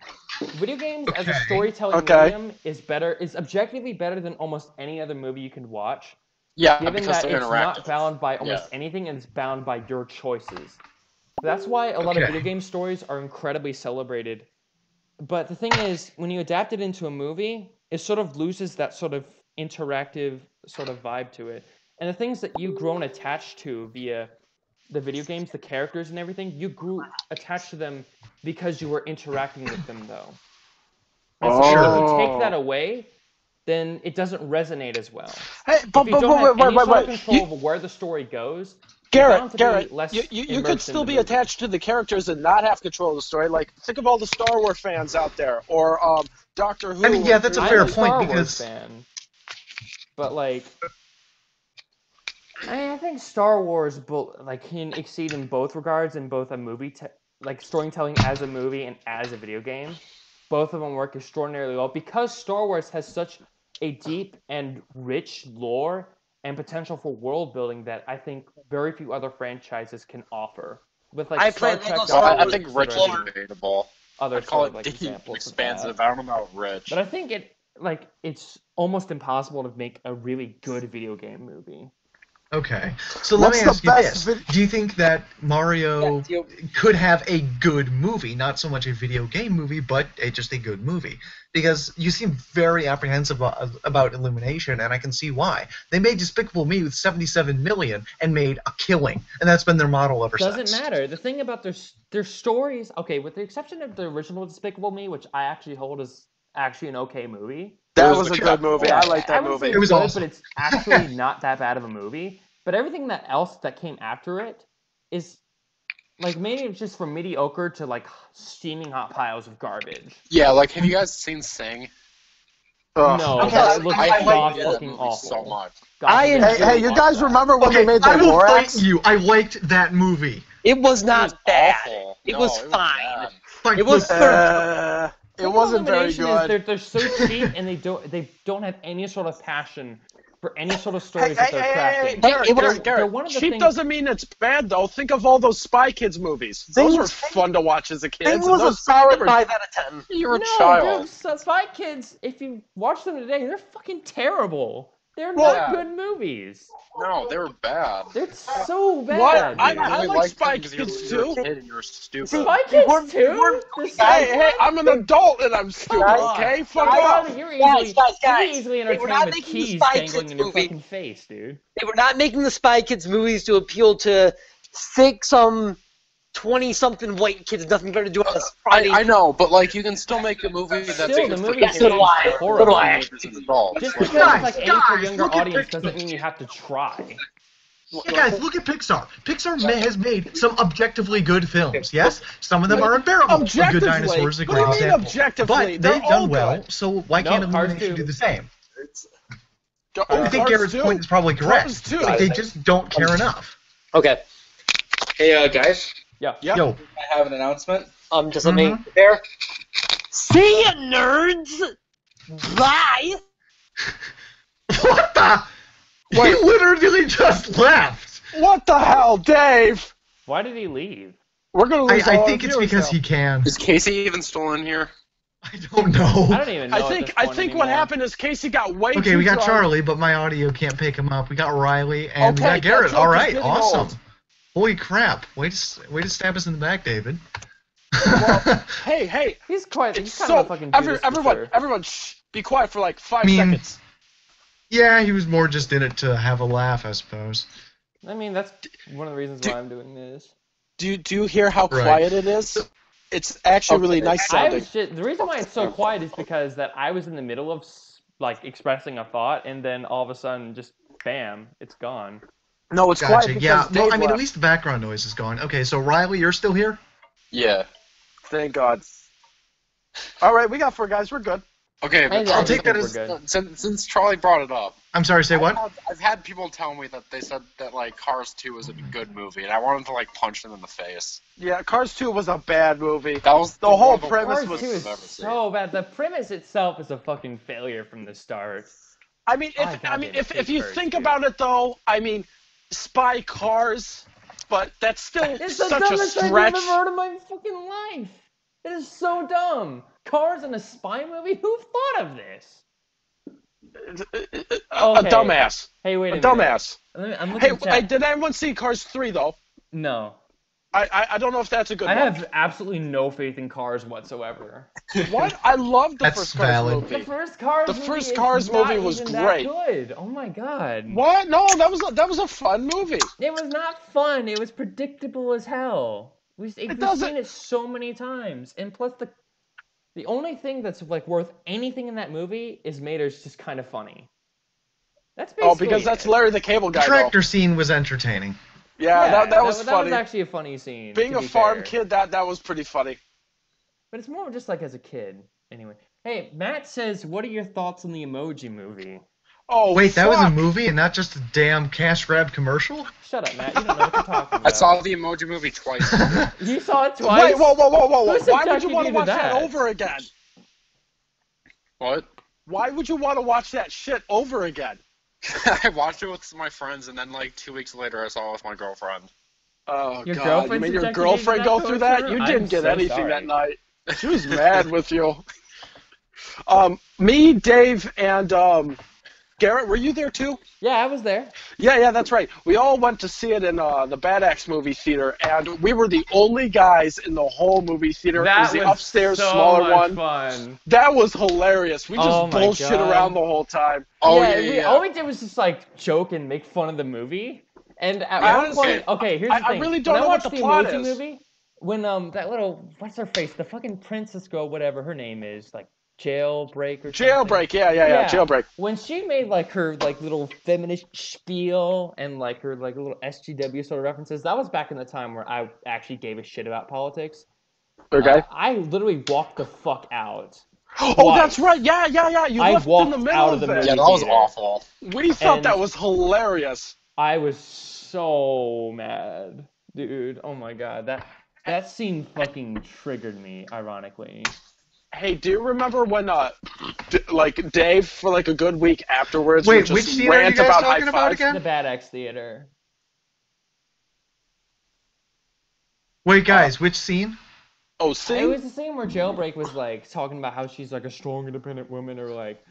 Video games as a Okay. storytelling medium is objectively better than almost any other movie you can watch. Yeah, Given because that they're it's interactive. not bound by almost anything and it's bound by your choices. That's why a lot of Okay. video game stories are incredibly celebrated. But the thing is, when you adapt it into a movie, it sort of loses that sort of interactive sort of vibe to it. And the things that you've grown attached to via the video games, the characters and everything, you grew attached to them because you were interacting with them, though. And so if you take that away, then it doesn't resonate as well. Hey, If you don't have any sort of control over where the story goes, you're bound to be Garrett, less you could immersed still in the be movie. attached to the characters and not have control of the story. Like, think of all the Star Wars fans out there, or Doctor Who. I mean, yeah, that's a I'm fair a point Star Wars because fan, but like, I think Star Wars can exceed in both regards in both a movie, like storytelling as a movie and as a video game. Both of them work extraordinarily well because Star Wars has such a deep and rich lore and potential for world building that I think very few other franchises can offer. With like I Star played Trek, Lego Doctor Star I Who, Wars think rich is etc. debatable. Other I'd call sort it of like deep, examples of expansive. that. I don't know about rich. But I think it's almost impossible to make a really good video game movie. okay. So let me What's the ask you best this: Do you think that Mario Yeah, could have a good movie, not so much a video game movie, but just a good movie? Because you seem very apprehensive about Illumination, and I can see why. They made Despicable Me with 77 million and made a killing, and that's been their model ever since. Doesn't matter. The thing about their stories, okay, with the exception of the original Despicable Me, which I actually hold as actually an okay movie. That It was a was good movie. I like that I would say movie. it's It was good, awesome. but it's actually not that bad of a movie. But everything else that came after it is like maybe it's just from mediocre to like steaming hot piles of garbage. Yeah, like have you guys seen Sing? Ugh. No, Okay, but it looks I like god that fucking movie awful. so much. God I fucking enjoy- awful. Hey, you guys remember when Okay, they made the I will fight Lorax? you. I liked that movie. It was not It was bad. awful. It No, was it fine. bad. Like, It was look, It wasn't very Illumination good. Is they're so cheap and they don't have any sort of passion for any sort of Hey, stories that hey, they're hey, crafting. Garrett, It was- Garrett, they're one of the cheap things- doesn't mean it's bad, though. Think of all those Spy Kids movies. Those were fun to watch as a kid. It was a solid 5 out of 10. You're a No, child. Spy Kids, if you watch them today, they're fucking terrible. They're Well- not good movies. No, they were bad. They're so bad. What? dude. I You like liked Spy them 'cause Kids, you were too. a kid and you were stupid. Spy You weren't- Kids you weren't- too? The guys, second Hey, one? I'm an adult and I'm stupid, on. okay? Fuck Guys, off. You're Guys, easily, guys, you're guys, easily they were entertained not with making the keys Spy dangling Kids in your movie. fucking face, dude. They were not making the Spy Kids movies to appeal to thick, 20-something white kids, nothing better to do on a Friday. I know, but like you can still make a movie that's Still, good the for movie kids is so do I. and So do I. teenagers and adults. Just Like, because it's like Guys, aimed for a guys, younger look at audience Pixar. doesn't mean you have to try. Hey guys, look at Pixar. Pixar has made some objectively good films. Yes, some of them are unbearable. A Good Objectively? Dinosaur is a What do great you mean example. objectively? But They're they've all done well, good. so why can't No, Cars Illumination 2. do the same? Go- I think Cars Garrett's 2. point is probably correct. Cars 2. Like, they just don't care enough. Okay. Hey, guys, Yeah. Yep. Yo, I have an announcement. Just let me Mhm. prepare. See ya, nerds! Bye! what the? He Wait. literally just left. What the hell, Dave? Why did he leave? We're gonna lose I all think our it's viewers because now. he can. Is Casey even still in here? I don't know. I don't even know. I at think this I point think what anymore. happened is Casey got way Okay, too we got drunk. Charlie, but my audio can't pick him up. We got Riley, and we Okay, got Garrett. that All joke is right, getting awesome. old. Holy crap! Way to stab us in the back, David. Well, hey, He's quite. it's He's kind so of a fucking Judas for everyone, sure. everyone, shh, be quiet for like 5 I mean- seconds. Yeah, he was more just in it to have a laugh, I suppose. I mean, that's one of the reasons why I'm doing this. Do you hear how Right. quiet it is? It's actually really nice I sounding. was just, the reason why it's so quiet is because that I was in the middle of like expressing a thought, and then all of a sudden, just bam, it's gone. No, it's Gotcha. quiet because Yeah. Well, Dave I mean, at left. least the background noise is gone. Okay, so Riley, you're still here? Yeah. Thank God. All right, we got 4 guys. We're good. Okay, but I'll take that we're as- good. since Charlie brought it up, I'm sorry. Say what? I've had people tell me that they said that like Cars 2 was a good movie, and I wanted to like punch them in the face. Yeah, Cars 2 was a bad movie. That was The whole one of the premise Cars worst 2 was- is I've ever seen. so bad. The premise itself is a fucking failure from the start. I mean, I goddamn if hate you Cars think 2. about it though, I mean, spy cars, but that's still It's the such a dumbest idea I've stretch. ever heard in my fucking life. It is so dumb. Cars in a spy movie? Who thought of this? A Okay. dumbass. Hey, wait a A minute. dumbass. I'm looking Hey, at chat. did anyone see Cars 3 though? No. I don't know if that's a good I one. have absolutely no faith in Cars whatsoever. What? I loved the That's first Cars valid. The movie. first Cars The movie first is Cars not movie was even great. That good. Oh my god. What? No, that was a fun movie. It was not fun. It was predictable as hell. We've doesn't- seen it so many times, and plus the only thing that's like worth anything in that movie is Mater's just kind of funny. That's basically Oh, because that's it. Larry the Cable The Guy. Though. tractor scene was entertaining. Yeah, that was That funny. was actually a funny scene. Being to a be farm fair. kid, that was pretty funny. But it's more just like as a kid. Anyway. Hey, Matt says, what are your thoughts on the Emoji Movie? Oh, Wait, that was a fuck. movie and not just a damn cash grab commercial? Shut up, Matt. You don't know what you're talking about. I saw the Emoji Movie twice. You saw it twice? Wait, whoa. Who Why would you subjected want you to to watch that that? over again? What? Why would you want to watch that shit over again? I watched it with my friends, and then like 2 weeks later, I saw it with my girlfriend. Oh, Your God. girlfriend You made your subjected you to girlfriend that go through that? torture? You I'm didn't get so anything sorry. that night. She was mad with you. Me, Dave, and Garrett, were you there too? Yeah, I was there. Yeah, that's right. We all went to see it in the Bad Axe movie theater, and we were the only guys in the whole movie theater. It was the upstairs, so smaller much one. Fun. That was hilarious. We just Oh my bullshit God. around the whole time. Oh All we did was just like joke and make fun of the movie. And at I one honestly- point, okay, here's the I thing. really don't when know I what watched the plot Emoji is. Movie, when that little what's her face, the fucking princess girl, whatever her name is, like Jailbreak or something. Jailbreak, yeah, Jailbreak. When she made like her like little feminist spiel and like her like little SGW sort of references, that was back in the time where I actually gave a shit about politics. Okay. I literally walked the fuck out. Oh, that's right. Yeah. You I left in walked the middle out of of the it. movie Yeah, that was theater. awful. We thought And that was hilarious. I was so mad, dude. Oh my god, that scene fucking triggered me. Ironically. Hey, do you remember when like Dave for like a good week afterwards would Wait, just which scene are you rant guys about talking high about fives? again? The Bad X Theater. Wait, guys, which scene? Oh, It see? was the scene where Jailbreak was like talking about how she's like a strong, independent woman, or like,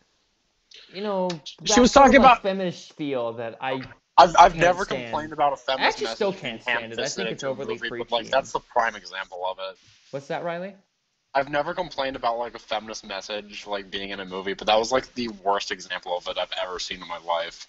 you know, She was talking about feminist feel that I've can't never stand. complained about a I feminist actually message still being can't stand it. I think ham-fisted it's into a overly movie, preachy. but like that's the prime example of it. What's that, Riley? I've never complained about like a feminist message like being in a movie, but that was like the worst example of it I've ever seen in my life.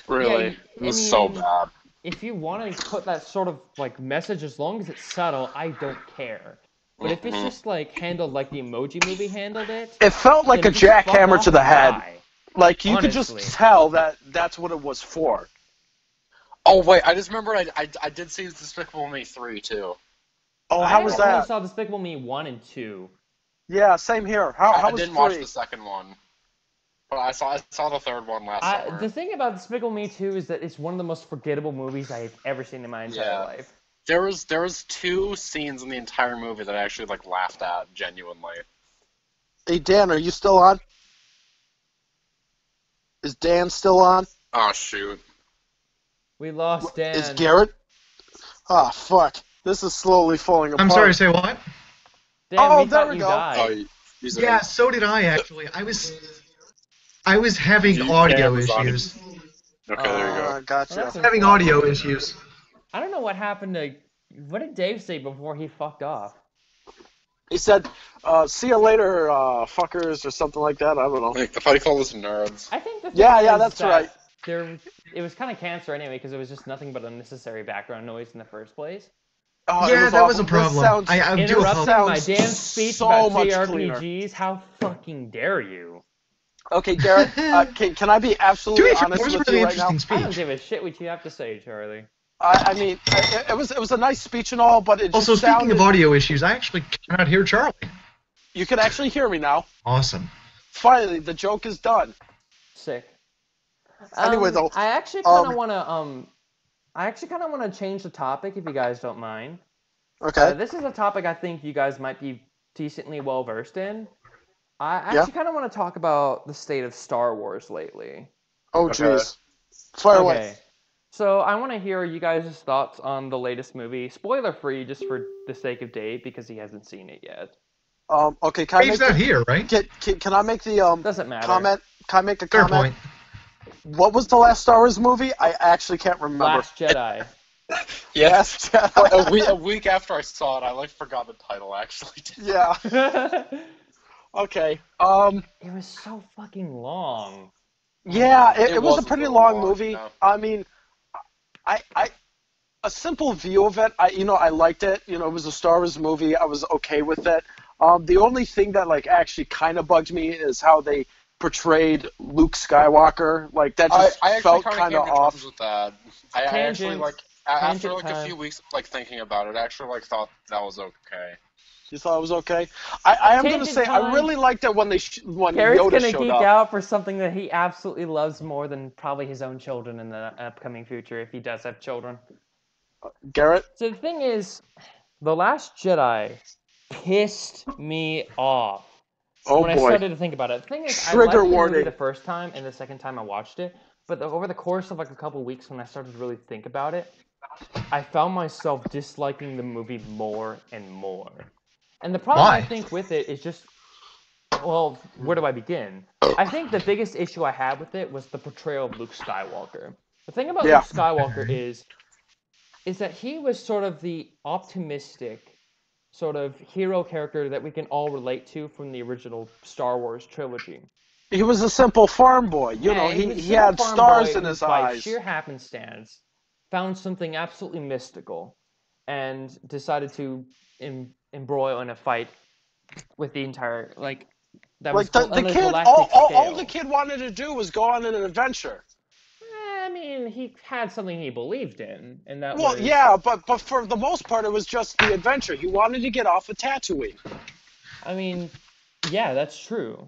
Really? It was so bad. If you want to put that sort of like message, as long as it's subtle, I don't care. But if it's just like handled like the Emoji Movie handled it, It felt like a then just fuck jackhammer off to the and head. die. Like you could Honestly. just tell that that's what it was for. Oh wait, I just remembered I did see Despicable Me 3 too. Oh, how was I only that? saw Despicable Me 1 and 2. Yeah, same here. How I was didn't watch 3? the second one, but I saw the third one last summer. The thing about Despicable Me 2 is that it's one of the most forgettable movies I've ever seen in my entire life. There was 2 scenes in the entire movie that I actually like laughed at genuinely. Hey Dan, are you still on? Is Dan still on? Oh shoot. We lost Dan. Is Garrett? Ah, fuck. This is slowly falling apart. I'm sorry, say what? Dan, we there thought we you go. died. Yeah, so did I actually. I was having audio issues. Okay, there you go. Gotcha. Well, that's Having audio issues. I don't know what happened to... What did Dave say before he fucked off? He said, see you later, fuckers, or something like that. I don't know. Like, I thought he called us nerds. I think the thing Yeah, is that's that right. it was kind of cancer anyway, because it was just nothing but unnecessary background noise in the first place. Oh, Yeah, that was a awful. This problem. sounds- I do Interrupting apologize. my damn speech so about much JRPGs? How fucking dare you? Okay, Garrett, can I be absolutely Dude, it honest was a with really you right now? interesting I don't speech. give a shit what you have to say, Charlie. I mean, it was a nice speech and all, but it just Also, speaking sounded... of audio issues, I actually cannot hear Charlie. You can actually hear me now. Awesome. Finally, the joke is done. Sick. Anyway, though, I actually kind of want to change the topic if you guys don't mind. Okay. This is a topic I think you guys might be decently well versed in. I actually kind of want to talk about the state of Star Wars lately. Oh, Okay. jeez. Fire away. So I want to hear you guys' thoughts on the latest movie. Spoiler free, just for the sake of Dave, because he hasn't seen it yet. Okay, can I Dave's make not here, right? Can I make the Doesn't matter. comment? Can I make a Fair comment? point. What was the last Star Wars movie? I actually can't remember. Last Jedi. Yes. a week after I saw it, I like forgot the title actually. Yeah. It Okay. was so fucking long. Yeah, it was a wasn't pretty very long long, movie. no. I mean, I a simple view of it. I liked it. It was a Star Wars movie. I was okay with it. The only thing that like actually kind of bugged me is how they portrayed Luke Skywalker. Like that just I felt actually kind came of to terms off. with that. I actually Tangent. like after Tangent like a time. few weeks of like thinking about it, I actually like thought that was okay. You thought it was okay? I am gonna Tangent say time. I really liked it when when Garrett's Yoda gonna showed geek up. out for something that he absolutely loves more than probably his own children in the upcoming future, if he does have children. Garrett. So the thing is, The Last Jedi pissed me off. Oh when I boy. started to think about it. The thing is, I Trigger liked the movie warning. the first time and the second time I watched it, but over the course of like a couple weeks when I started to really think about it, I found myself disliking the movie more and more. And the problem I Why? think with it is just, well, where do I begin? I think the biggest issue I had with it was the portrayal of Luke Skywalker. The thing about Yeah. Luke Skywalker is that he was sort of the optimistic sort of hero character that we can all relate to from the original Star Wars trilogy. He was a simple farm boy. He had stars in his by eyes. sheer happenstance, found something absolutely mystical, and decided to embroil in a fight with the entire that Like was the on a kid, galactic all the scale. kid wanted to do was go on an adventure. I mean, he had something he believed in, and that Well, was... yeah, but for the most part, it was just the adventure. He wanted to get off of Tatooine. I mean, yeah, that's true.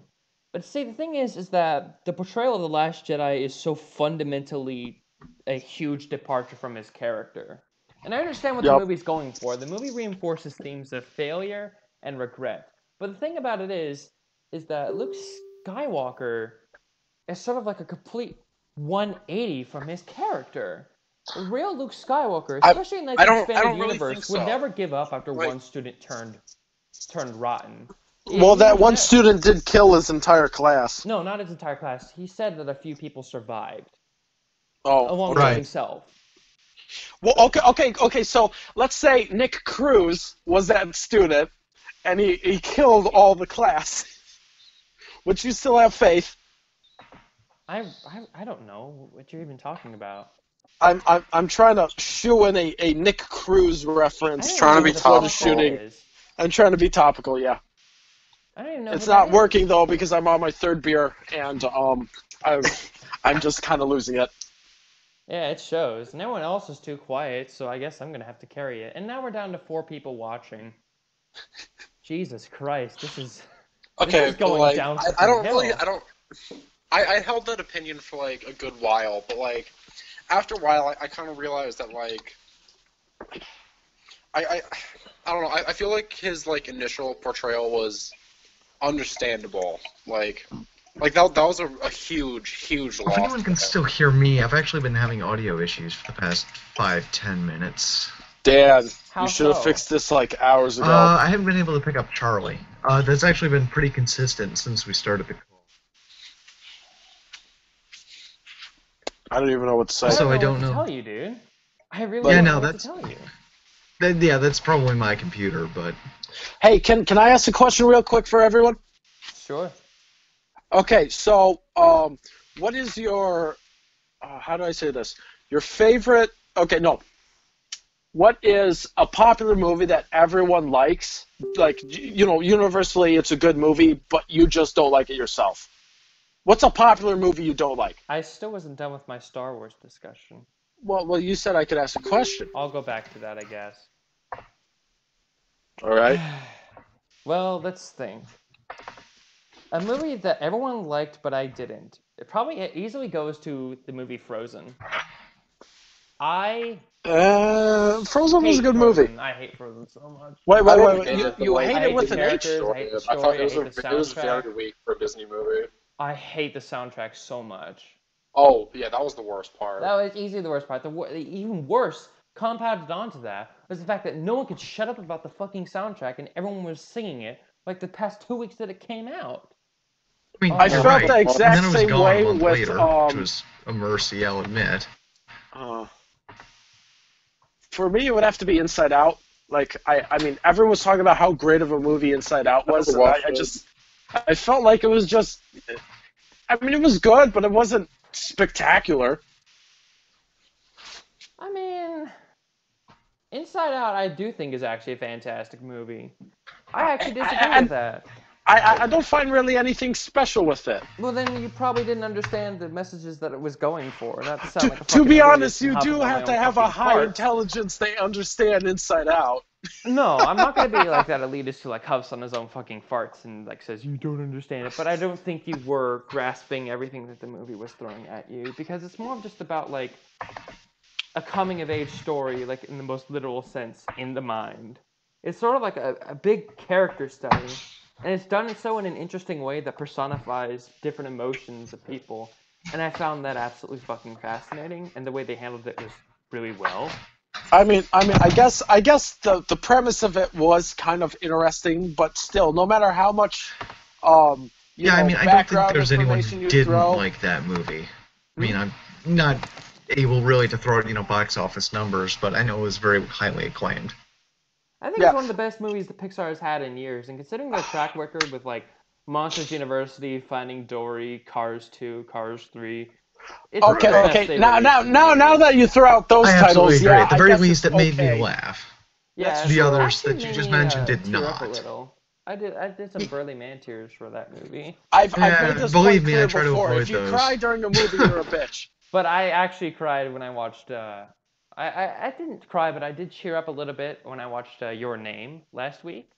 But see, the thing is that the portrayal of The Last Jedi is so fundamentally a huge departure from his character. And I understand what the Yep. movie's going for. The movie reinforces themes of failure and regret. But the thing about it is that Luke Skywalker is sort of like a complete 180 from his character. The real Luke Skywalker, especially in like I the don't expanded really universe, think would so. never give up after Like- one student turned rotten. Well, He that would one ne- student did kill his entire class. No, not his entire class. He said that a few people survived, Oh, along okay. with himself. Well, okay. So let's say Nick Cruz was that student, and he killed all the class. Would you still have faith? I don't know what you're even talking about. I'm trying to shoe in a Nick Cruz I reference. don't trying to even be know what the topical. fuck that shooting. is. I'm trying to be topical, yeah. I don't even know. It's who not that working is. though because I'm on my third beer and I'm just kind of losing it. Yeah, it shows. No one else is too quiet, so I guess I'm gonna have to carry it. And now we're down to 4 people watching. Jesus Christ, this is Okay, is going but like, down I don't hill. really, I held that opinion for like a good while, but like, after a while, I kind of realized that like, I don't know, I feel like his like initial portrayal was understandable, like that was a huge loss. If anyone can still hear me, I've actually been having audio issues for the past 5-10 minutes. Dad, How you should have so? fixed this like hours ago. I haven't been able to pick up Charlie. That's actually been pretty consistent since we started the call. I don't even know what to say. So I what don't to know. tell you, dude. I really Yeah, don't no, know what that's- to tell you. Yeah, that's probably my computer, but Hey, can I ask a question real quick for everyone? Sure. Okay, so what is your how do I say this? Your favorite? Okay, no. What is a popular movie that everyone likes? Like, you know, universally it's a good movie, but you just don't like it yourself. What's a popular movie you don't like? I still wasn't done with my Star Wars discussion. Well, you said I could ask a question. I'll go back to that, I guess. All right. Well, let's think. A movie that everyone liked, but I didn't. It easily goes to the movie Frozen. Frozen was a hate good Frozen. movie. I hate Frozen so much. Wait. I didn't hate You, it, but, you like, hate I it hate with the an H? characters, I hate the I thought story, it was I hate the it was very soundtrack. weak for a Disney movie. I hate the soundtrack so much. Oh yeah, that was the worst part. That was easily the worst part. Even worse, compounded onto that, was the fact that no one could shut up about the fucking soundtrack and everyone was singing it like the past 2 weeks that it came out. I mean, I you're felt right. the And exact then it was same gone way a month with, later, which was a mercy, I'll admit. For me, it would have to be Inside Out. Like, I mean, everyone was talking about how great of a movie Inside Out was, and I felt like it was just, I mean, it was good, but it wasn't spectacular. I mean, Inside Out, I do think is actually a fantastic movie. I actually disagree with that. I don't find really anything special with it. Well, then you probably didn't understand the messages that it was going for. Not to sound like a To fucking be idiot honest, you hopping do on my have to own have a fucking high farts. intelligence they understand Inside Out. No, I'm not gonna be like that elitist who like huffs on his own fucking farts and like says you don't understand it. But I don't think you were grasping everything that the movie was throwing at you, because it's more of just about like a coming of age story, like in the most literal sense, in the mind. It's sort of like a big character study, and it's done so in an interesting way that personifies different emotions of people. And I found that absolutely fucking fascinating, and the way they handled it was really well. I mean, I guess the premise of it was kind of interesting, but still, no matter how much, Yeah, I mean, I don't think there's anyone information who you didn't throw. like that movie. I mean, I'm not able really to throw out, box office numbers, but I know it was very highly acclaimed. I think Yeah. it's one of the best movies that Pixar has had in years, and considering their track record with like Monsters University, Finding Dory, Cars 2, Cars 3. It's one of the best Okay. they've Now released in years. that you throw out those I absolutely titles, agree. yeah, At the I very guess least, it's it made okay. me laugh. Yeah, The so others actually that you made just me, mentioned did tear up a not. little. I did some burly man tears for that movie. I've made this believe point me, clear I try to before. avoid If you those. cry during a movie, you're a bitch. But I actually cried when I watched. I didn't cry, but I did cheer up a little bit when I watched Your Name last week.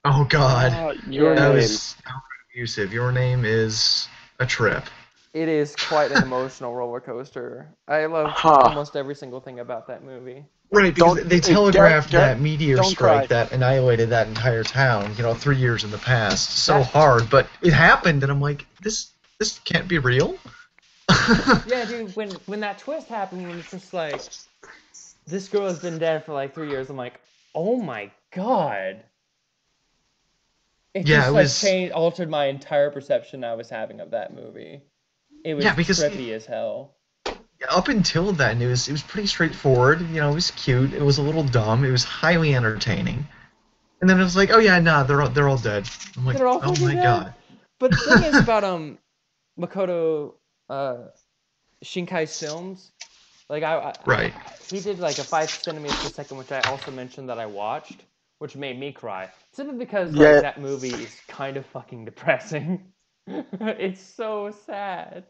Oh God, Your that name. was so abusive. Your Name is a trip. It is quite an emotional roller coaster. I love Huh. almost every single thing about that movie. Right, because they telegraphed Garrett, that meteor don't strike cry. that annihilated that entire town, 3 years in the past, so That- hard, but it happened, and I'm like, this can't be real? Yeah, dude, when that twist happened, when it's just like, this girl has been dead for like 3 years, I'm like, oh my god. It Yeah, just it like was- altered my entire perception I was having of that movie. It was because- trippy as hell. Up until then, it was pretty straightforward, it was cute, it was a little dumb, it was highly entertaining. And then it was like, oh yeah, nah, they're all dead. I'm like, They're all oh fucking my dead? god. But the thing is about Makoto Shinkai's films, like Right. he did like a 5 centimeters per second, which I also mentioned that I watched, which made me cry. Simply because like Yeah. that movie is kind of fucking depressing. It's so sad.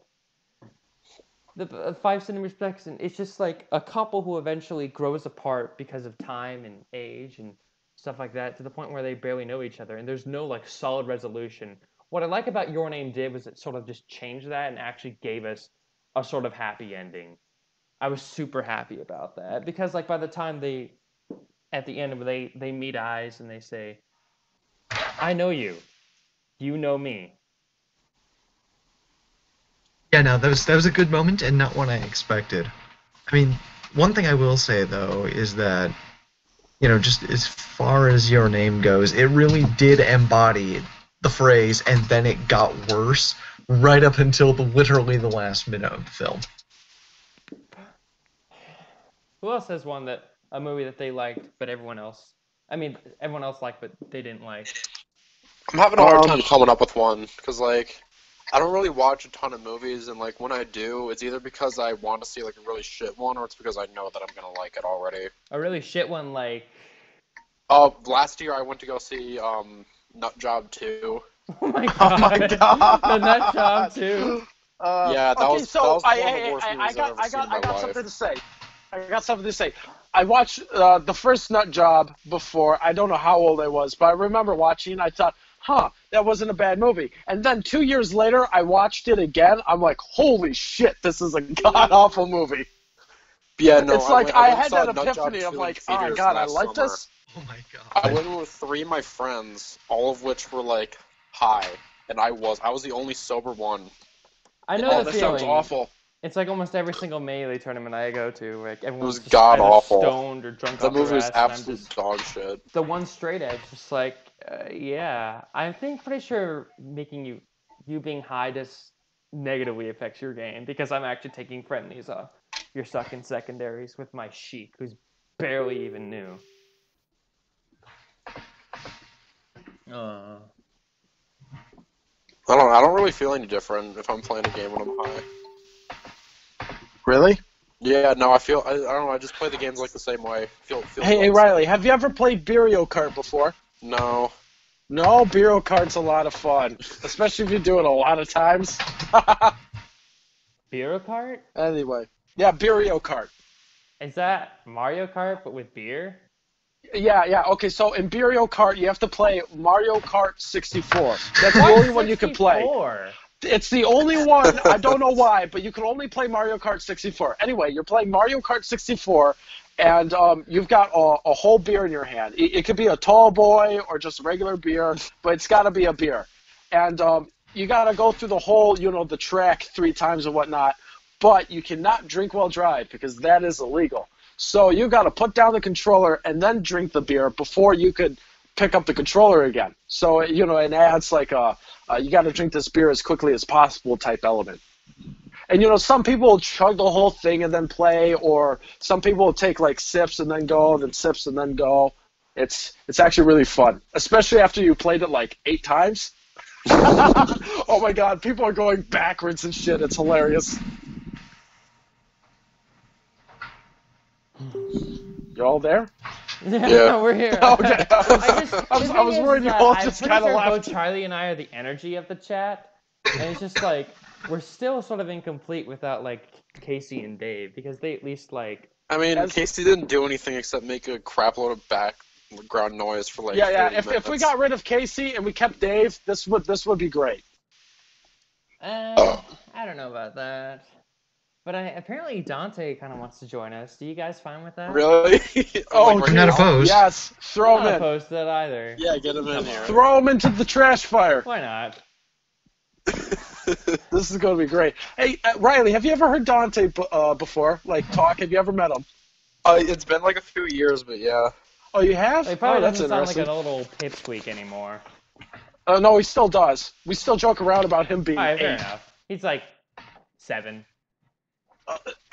The 5 centimeters per second, it's just like a couple who eventually grows apart because of time and age and stuff like that, to the point where they barely know each other, and there's no like solid resolution. What I like about Your Name did was it sort of just changed that and actually gave us a sort of happy ending. I was super happy about that, because like by the time at the end they meet eyes and they say, I know you, you know me. Yeah, no, that was a good moment and not one I expected. I mean, one thing I will say though is that, just as far as Your Name goes, it really did embody the phrase, and then it got worse right up until literally the last minute of the film. Who else has a movie that they liked but everyone else liked but they didn't like? I'm having a hard time coming up with one, because, like, I don't really watch a ton of movies, and, like, when I do, it's either because I want to see, like, a really shit one, or it's because I know that I'm going to like it already. A really shit one, like... Last year I went to go see, Nut Job 2. Oh my god. The Nut Job 2. Yeah, that was one of the worst movies I've ever seen in my I got life. something to say. I watched the first Nut Job before. I don't know how old I was, but I remember watching. I thought, that wasn't a bad movie. And then 2 years later, I watched it again. I'm like, holy shit, this is a god awful movie. Yeah, no, It's like I I had saw that Nut Job epiphany 2 of in like, oh my theaters god, I last like summer. this. Oh my I god. went with 3 of my friends, all of which were like high, and I was the only sober one. I know Oh, the that feeling. sounds awful. It's like almost every single Melee tournament I go to. Like everyone's was just god either awful. stoned or drunk The off their movie was ass, and I'm absolute just dog shit. the one straight edge. Just like, yeah. I think pretty sure making you being high just negatively affects your game, because I'm actually taking friendlies off. You're sucking secondaries with my Sheik, who's barely even new. I don't really feel any different if I'm playing a game when I'm high. Really? Yeah, no, I don't know, I just play the games like the same way. Hey, Riley, have you ever played Mario Kart before? No. No, Mario Kart's a lot of fun, especially if you do it a lot of times. Beer Kart? Anyway, yeah, Mario Kart. Is that Mario Kart but with beer? Yeah. Okay, so in Mario Kart, you have to play Mario Kart 64. That's the only one you can play. 64? It's the only one. I don't know why, but you can only play Mario Kart 64. Anyway, you're playing Mario Kart 64, and you've got a whole beer in your hand. It could be a tall boy or just regular beer, but it's got to be a beer. And you got to go through the whole, the track 3 times and whatnot, but you cannot drink while drive because that is illegal. So you got to put down the controller and then drink the beer before you could pick up the controller again. So, it adds like you got to drink this beer as quickly as possible type element. And, some people will chug the whole thing and then play, or some people will take like sips and then go, then sips and then go. It's actually really fun, especially after you played it like 8 times. Oh my god, people are going backwards and shit. It's hilarious. You all there? Yeah. We're here. Okay. I was the thing worried is you that all I'm just pretty kind of sure laughed. both Charlie and I are the energy of the chat, and it's just like we're still sort of incomplete without like Casey and Dave because they at least like. I mean, As- Casey didn't do anything except make a crapload of background noise for like Yeah, 30 If minutes. we got rid of Casey and we kept Dave, this would be great. I don't know about that, but apparently Dante kind of wants to join us. Do you guys fine with that? Really? Oh, I'm not geez. opposed. Yes, I'm throw not him in. opposed to that either. Yeah, get him in here. Throw him into the trash fire. Why not? This is going to be great. Hey, Riley, have you ever heard Dante before? Like, talk? Have you ever met him? It's been like a few years, but yeah. Oh, you have? He probably that's doesn't sound like interesting. a little pipsqueak anymore. No, he still does. We still joke around about him being Alright, fair 8. enough. He's like 7.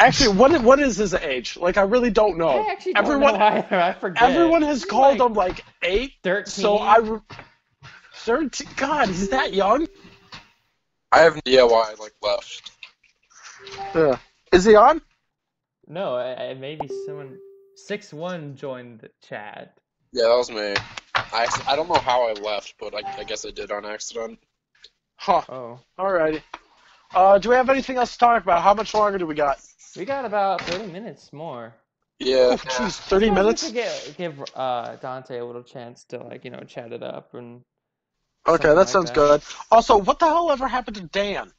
Actually, what is his age? Like, I really don't know. I actually don't know either. I forget. Everyone has He's called like him like 8. 13. So 13. God, he's that young? I have no idea why I left. Is he on? No, maybe someone 6-1 joined the chat. Yeah, that was me. I don't know how I left, but I guess I did on accident. Huh. Oh, Alrighty. Do we have anything else to talk about? How much longer do we got? we got about 30 minutes more. Yeah. Jeez, 30 I minutes? suppose we could give Dante a little chance to chat it up and. Okay, something that like sounds good. Also, what the hell ever happened to Dan?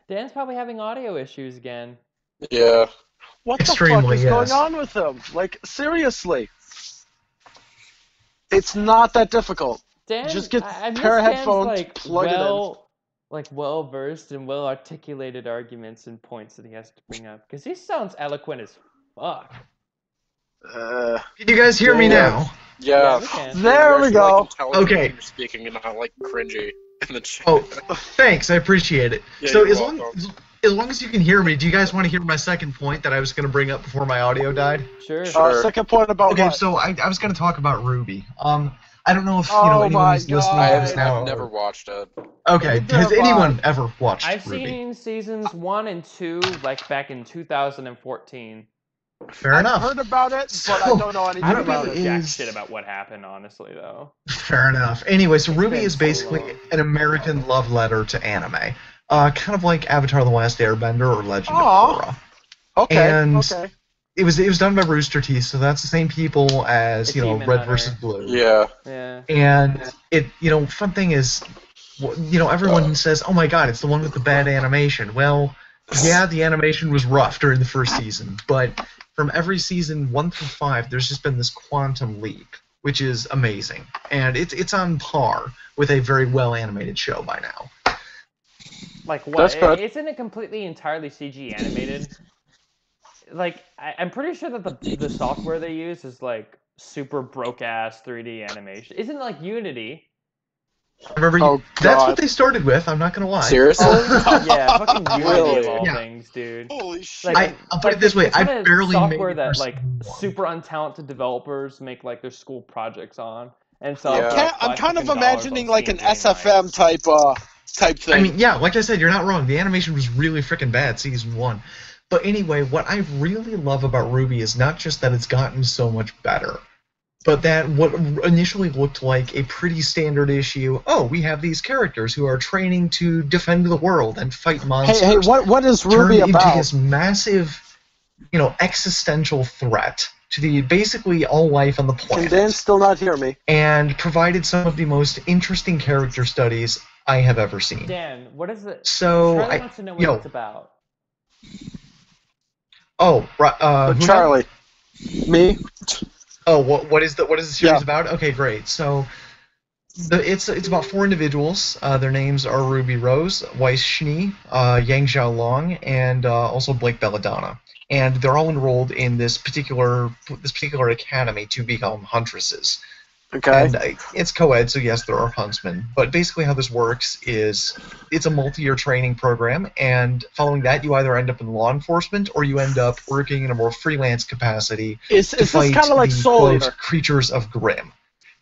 Dan's probably having audio issues again. Yeah. What the fuck Extremely, is yes. going on with him? Like, seriously. It's not that difficult. Dan, Just get I miss pair of Dan's, headphones, plug it in. well versed and well articulated arguments and points that he has to bring up because he sounds eloquent as fuck. Can you guys hear me now? Yeah. we can. There we You're go. actually, intelligent Okay. when you're speaking and not cringy in the chat. Oh, thanks. I appreciate it. Yeah, So you're as long welcome. as you can hear me, do you guys want to hear my second point that I was going to bring up before my audio died? Sure. Sure. Second point about Okay, what? so I was going to talk about Ruby. I don't know if Oh anyone my who's listening God. to this now. I've never watched it. Okay, Neither has have anyone ever watched I've Ruby? seen seasons 1 and 2 back in 2014. Fair I've enough. heard about it, but I So, don't know anything I don't about give it. a jack is- shit about what happened, honestly, though. Fair enough. Anyway, so It's Ruby been is so basically long. an American love letter to anime. Kind of like Avatar: The Last Airbender or Legend Aw. of Korra. Okay, And- okay. It was done by Rooster Teeth, so that's the same people as Achievement Red Hunter. versus Blue. Yeah. Yeah. And it, fun thing is, everyone says, "Oh my God, it's the one with the bad animation." Well, yeah, the animation was rough during the first season, but from every season 1 through 5, there's just been this quantum leap, which is amazing, and it's on par with a very well animated show by now. Like what? That's good. Isn't it completely entirely CG animated? Like I'm pretty sure that the software they use is like super broke ass 3D animation. Isn't it like Unity? Remember, Oh, that's God. what they started with. I'm not gonna lie. Seriously? Yeah, fucking Unity Really? of all Yeah. things, dude. Holy shit. Like, I'll put it this way, the I kind of barely software made that first like one. super untalented developers make like their school projects on, and so Yeah. I'm kind of $5 imagining on like an Steam SFM type thing. I mean, yeah, like I said, you're not wrong. The animation was really freaking bad season 1. But anyway, what I really love about Ruby is not just that it's gotten so much better, but that what initially looked like a pretty standard issue, oh, we have these characters who are training to defend the world and fight monsters. hey, what is Ruby turned about? into this massive, existential threat to basically all life on the Can planet. Dan still not hear me? And provided some of the most interesting character studies I have ever seen. Dan, what is it? So, Charlie wants to know what it's about. Oh, right. Who now? Charlie. Me? Oh, what is the series Yeah. about? Okay, great. So, it's about 4 individuals. Their names are Ruby Rose, Weiss Schnee, Yang Xiaolong, and also Blake Belladonna. And they're all enrolled in this particular academy to become huntresses. Okay. And it's co-ed, so yes, there are huntsmen. But basically how this works is it's a multi-year training program, and following that, you either end up in law enforcement or you end up working in a more freelance capacity Is to this fight kind of like the, Soul quote, Eater? creatures of Grimm.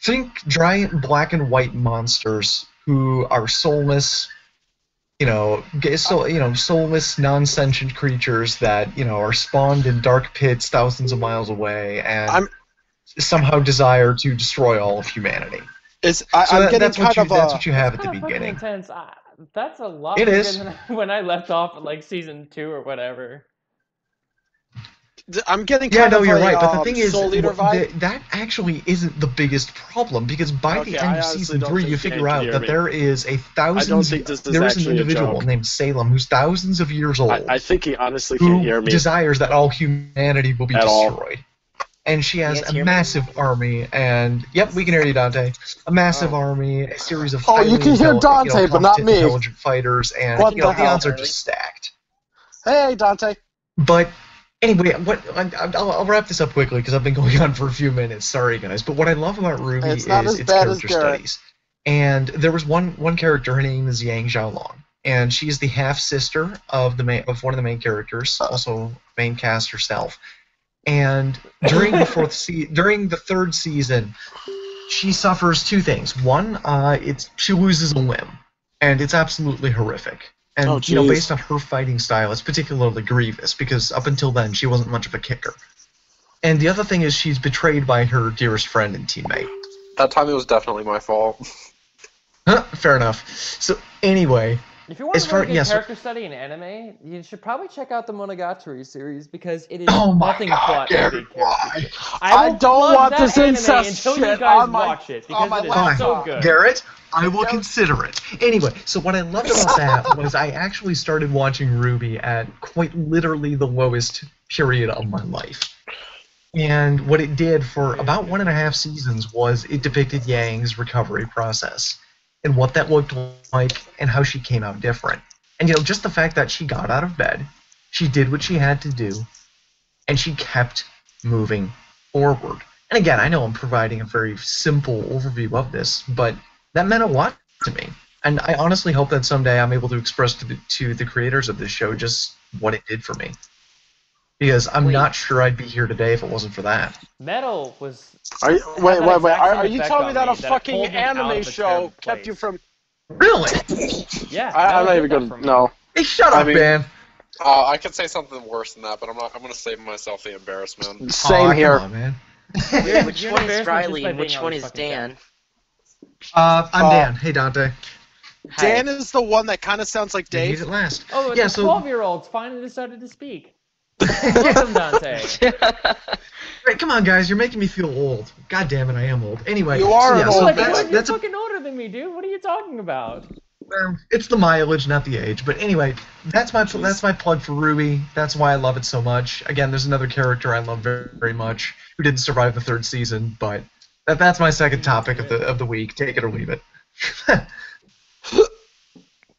Think giant black and white monsters who are soulless, soulless, non-sentient creatures that are spawned in dark pits thousands of miles away and somehow desire to destroy all of humanity. That's what you have at the Kind of fucking beginning. intense. That's a lot It bigger is. than when I left off at like season 2 or whatever. I'm getting Yeah, kind no, of you're a right. But the thing is, Soul Eater vibe. that actually isn't the biggest problem because by the Okay, end I of honestly season don't 3, think you you figure can out hear that me. there is I don't think this is there is an actually a individual joke. named Salem who's thousands of years old. I think he honestly can't hear who me desires that all humanity will be at all. destroyed. And she has Can't a hear me? massive army, and yep, we can hear you, Dante. A massive army, a series of Oh, you highly can hear Dante, but not competent, me. intelligent fighters, and What the the hell? odds are just stacked. Hey, Dante. But anyway, I'll wrap this up quickly because I've been going on for a few minutes. Sorry, guys. But what I love about Ruby It's is not as its bad as character Garrett. studies. And there was one character. Her name is Yang Xiaolong, and she is the half sister of one of the main characters, also main cast herself. And during the third season, she suffers two things. One, she loses a limb, and it's absolutely horrific. And Oh, based on her fighting style, it's particularly grievous because up until then she wasn't much of a kicker. And the other thing is she's betrayed by her dearest friend and teammate. That time it was definitely my fault. Fair enough. So anyway, If you want As to far- really get yeah, so- character study in anime, you should probably check out the Monogatari series because it is Oh my nothing God, but Garrett, good character why? study. I will don't plug want that this anime incest until you shit guys on my- watch it on because my it is Fine, so good. Garrett, I will consider it. Anyway, so what I loved about that was I actually started watching Ruby at quite literally the lowest period of my life. And what it did for about 1.5 seasons was it depicted Yang's recovery process and what that looked like and how she came out different. And just the fact that she got out of bed, she did what she had to do, and she kept moving forward. And again, I know I'm providing a very simple overview of this, but that meant a lot to me. And I honestly hope that someday I'm able to express to the creators of this show just what it did for me. Because I'm not sure I'd be here today if it wasn't for that. Metal was. Wait. exact same Are you effect telling on me that me, a that it fucking pulled me out anime of a show terrible kept you place. from? Really? Yeah. I'm Metal not did even that gonna. for me. No. Hey, shut up, mean- man. I could say something worse than that, but I'm not. I'm gonna save myself the embarrassment. Same Aw, here. Come on, man. Which You're one an is embarrassment Riley just by and which being on one this is fucking show. Dan? I'm Dan. Hey, Dante. Dan is the one that kind of sounds like Did Dave. it last. Oh, yeah, the so 12-year-olds finally decided to speak. Welcome, Dante. Right, come on, guys. You're making me feel old. God damn it, I am old. Anyway, You are so, yeah, an so old Like, man. you're that's a fucking older than me, dude. What are you talking about? It's the mileage, not the age. But anyway, that's my plug for Ruby. That's why I love it so much. Again, there's another character I love very, very much who didn't survive the third season, but that's my second topic of the week. Take it or leave it.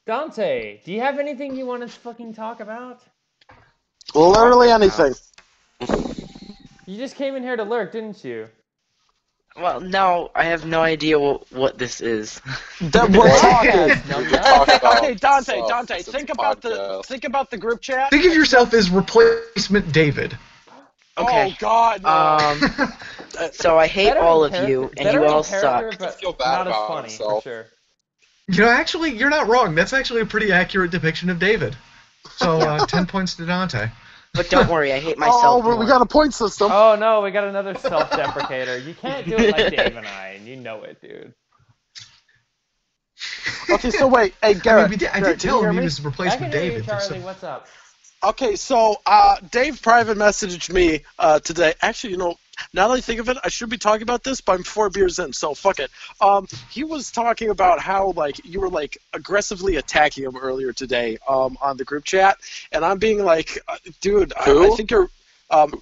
Dante, do you have anything you want to fucking talk about? Literally anything. You just came in here to lurk, didn't you? Well, no, I have no idea what this is. That we're talking. No, Talk about Okay, Dante. stuff. Dante, It's a think about the group chat. Think of yourself as replacement David. Okay. Oh God. No. So I hate Better all in of you, and better you in all character, suck. But feel bad not as about funny, himself. for sure. Actually, you're not wrong. That's actually a pretty accurate depiction of David. So 10 points to Dante. But don't worry, I hate myself we more. got a point system. Oh no, we got another self-deprecator. You can't do it like Dave and I, and you know it, dude. Okay, so wait, hey Garrett. I Garrett, did tell can you him hear he me? was I replacement can hear you, David. Charlie. What's up? Okay, so Dave private messaged me today. Actually, now that I think of it, I should be talking about this, but I'm 4 beers in, so fuck it. He was talking about how you were aggressively attacking him earlier today on the group chat, and I'm being like, dude, I think you're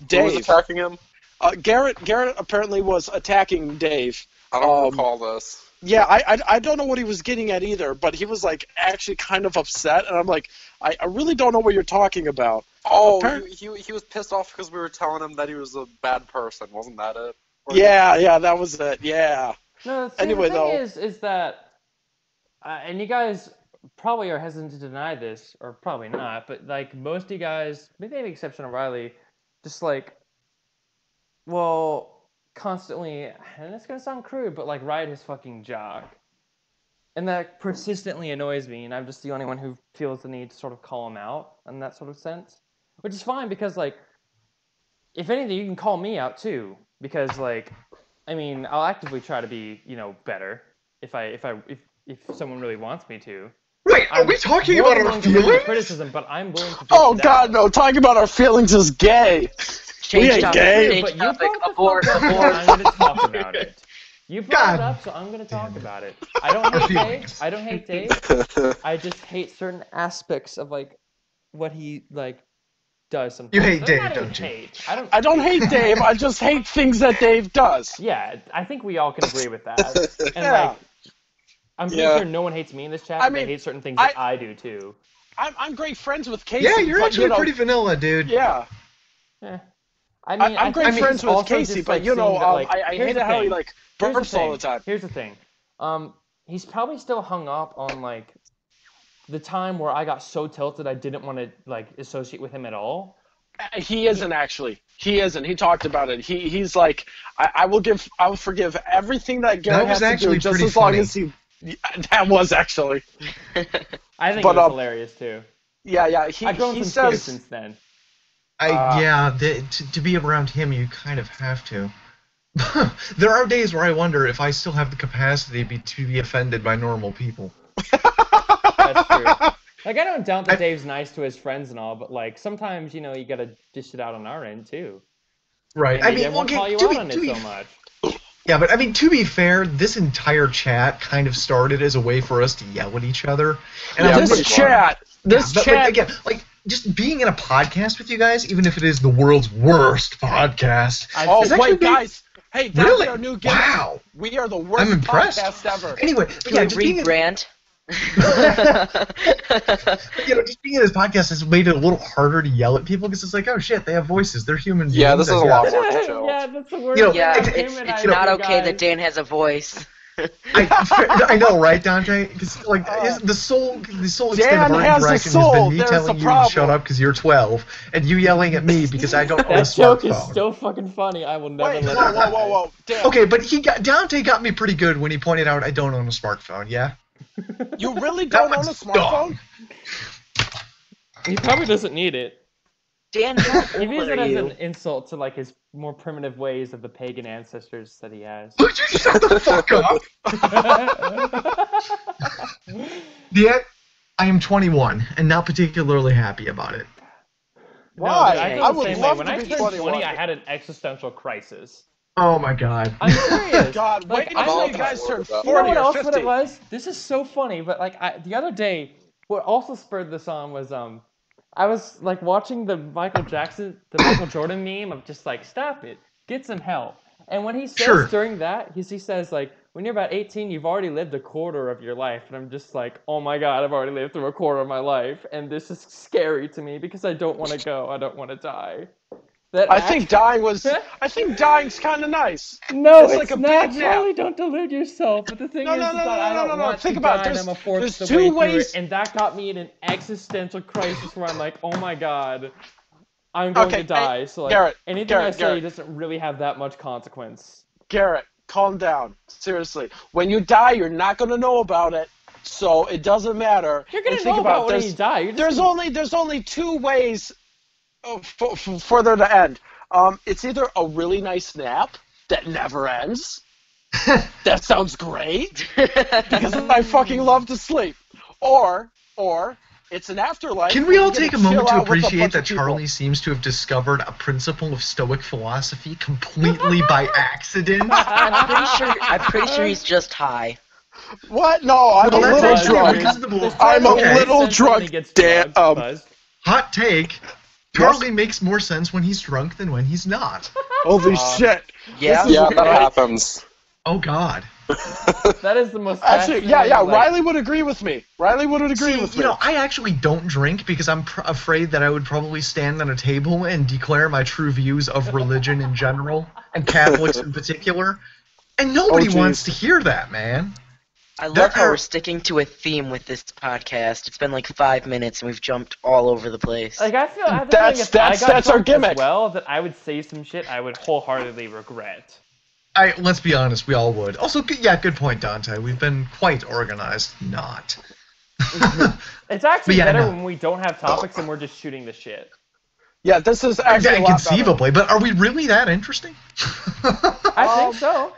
Dave. Who was attacking him? Garrett apparently was attacking Dave. I don't recall this. Yeah, I don't know what he was getting at either, but he was actually kind of upset, and I'm like, I really don't know what you're talking about. Oh, he was pissed off because we were telling him that he was a bad person. Wasn't that it? Yeah, that was it. Yeah. No, see, Anyway, the thing is that, and you guys probably are hesitant to deny this, or probably not, but most of you guys, maybe the exception of Riley, just constantly, and it's gonna sound crude, but ride his fucking jock. And that persistently annoys me, and I'm just the only one who feels the need to sort of call him out in that sort of sense. Which is fine, because, like, if anything, you can call me out, too. Because, like, I mean, I'll actively try to be, better if someone really wants me to. Wait, are we talking about our feelings? Criticism, but I'm willing to. Oh God, no! Talking about our feelings is gay. We ain't gay. But you brought abort. I'm going to talk about it. You brought it up, so I'm going to talk about it. I don't hate Dave. I just hate certain aspects of like what he like does sometimes. You hate Dave, don't you? I don't hate Dave. I just hate things that Dave does. Yeah, I think we all can agree with that. And like, I'm pretty sure no one hates me in this chat. They hate certain things that I do too. I'm great friends with Casey. Yeah, you're actually pretty vanilla, dude. Yeah. I mean, I'm great friends with Casey, but I hate how he like burps all the time. Here's the thing. He's probably still hung up on like the time where I got so tilted I didn't want to like associate with him at all. He isn't actually. He isn't. He talked about it. He's like, I will forgive everything that Garrett has to do just as long as he. That was actually. I think it was hilarious too. Yeah. I've grown some skin since then. To be around him, you kind of have to. There are days where I wonder if I still have the capacity to be offended by normal people. That's true. Like, I don't doubt that Dave's nice to his friends and all, but like sometimes you gotta dish it out on our end too. Right. I mean, won't call you out on it so much. Yeah, but I mean, to be fair, this entire chat kind of started as a way for us to yell at each other. And this chat. But again, like, just being in a podcast with you guys, even if it is the world's worst podcast. Guys. Hey, that's really? Our new gimmick. Wow. We are the worst I'm impressed. podcast ever. Anyway, just rebrand. Just being in this podcast has made it a little harder to yell at people because it's like, oh shit, they have voices. They're human beings. Yeah, this is a lot more chill. Yeah, that's the word. It's not okay that Dan has a voice. I know, right, Dante? Because like the sole extent of our interaction has been me telling you to shut up because you're 12, and you yelling at me because I don't own a smartphone. That joke is so fucking funny. I will never let it whoa. Damn. Okay, but Dante got me pretty good when he pointed out I don't own a smartphone. Yeah. You really don't own a smartphone? He probably doesn't need it. Dan, he views it as an insult to like his more primitive ways of the pagan ancestors that he has. Would you shut the fuck up? Yet, I am 21 and not particularly happy about it. Why? No, I would love when I turned 20, I had an existential crisis. Oh my god. I'm serious. God, wait until you guys turn 40 You know what or else 50. what it was? This is so funny, but like the other day, what also spurred this on was I was like watching the Michael Jordan meme of just like, stop it, get some help. And when he says during that, he says like, when you're about 18, you've already lived a quarter of your life. And I'm just like, oh my god, I've already lived through a quarter of my life. And this is scary to me because I don't want to go. I don't want to die. I think dying's kind of nice. No, it's like a not. big nap. Charlie, don't delude yourself. But the thing is that I don't want Think to about die it. and I'm a fourth There's of the way two ways. through it. And that got me in an existential crisis where I'm like, oh my god, I'm going to die. So like, Garrett, anything I say doesn't really have that much consequence. Garrett, calm down. Seriously. When you die, you're not going to know about it. So it doesn't matter. You're going to know about when you die. There's only two ways for there to end. It's either a really nice nap that never ends. That sounds great because I fucking love to sleep. Or it's an afterlife. Can we all take a moment to appreciate that Charlie seems to have discovered a principle of Stoic philosophy completely by accident? I'm pretty sure he's just high. What? No, I'm a little drunk. I'm a little drunk. Damn. Hot take. Charlie makes more sense when he's drunk than when he's not. Holy shit. Yeah, that happens. Oh god. That is the most actually, Riley would agree with me. I actually don't drink because I'm afraid that I would probably stand on a table and declare my true views of religion in general, and Catholics in particular. And nobody wants to hear that, man. I love how we're sticking to a theme with this podcast. It's been like 5 minutes and we've jumped all over the place. Like I feel that's our gimmick. As well, that I would say some shit I would wholeheartedly regret. Let's be honest, we all would. Also, yeah, good point, Dante. We've been quite organized. Not. It's actually yeah, better no. when we don't have topics and we're just shooting the shit. Yeah, this is actually a lot conceivably, but are we really that interesting? I think so.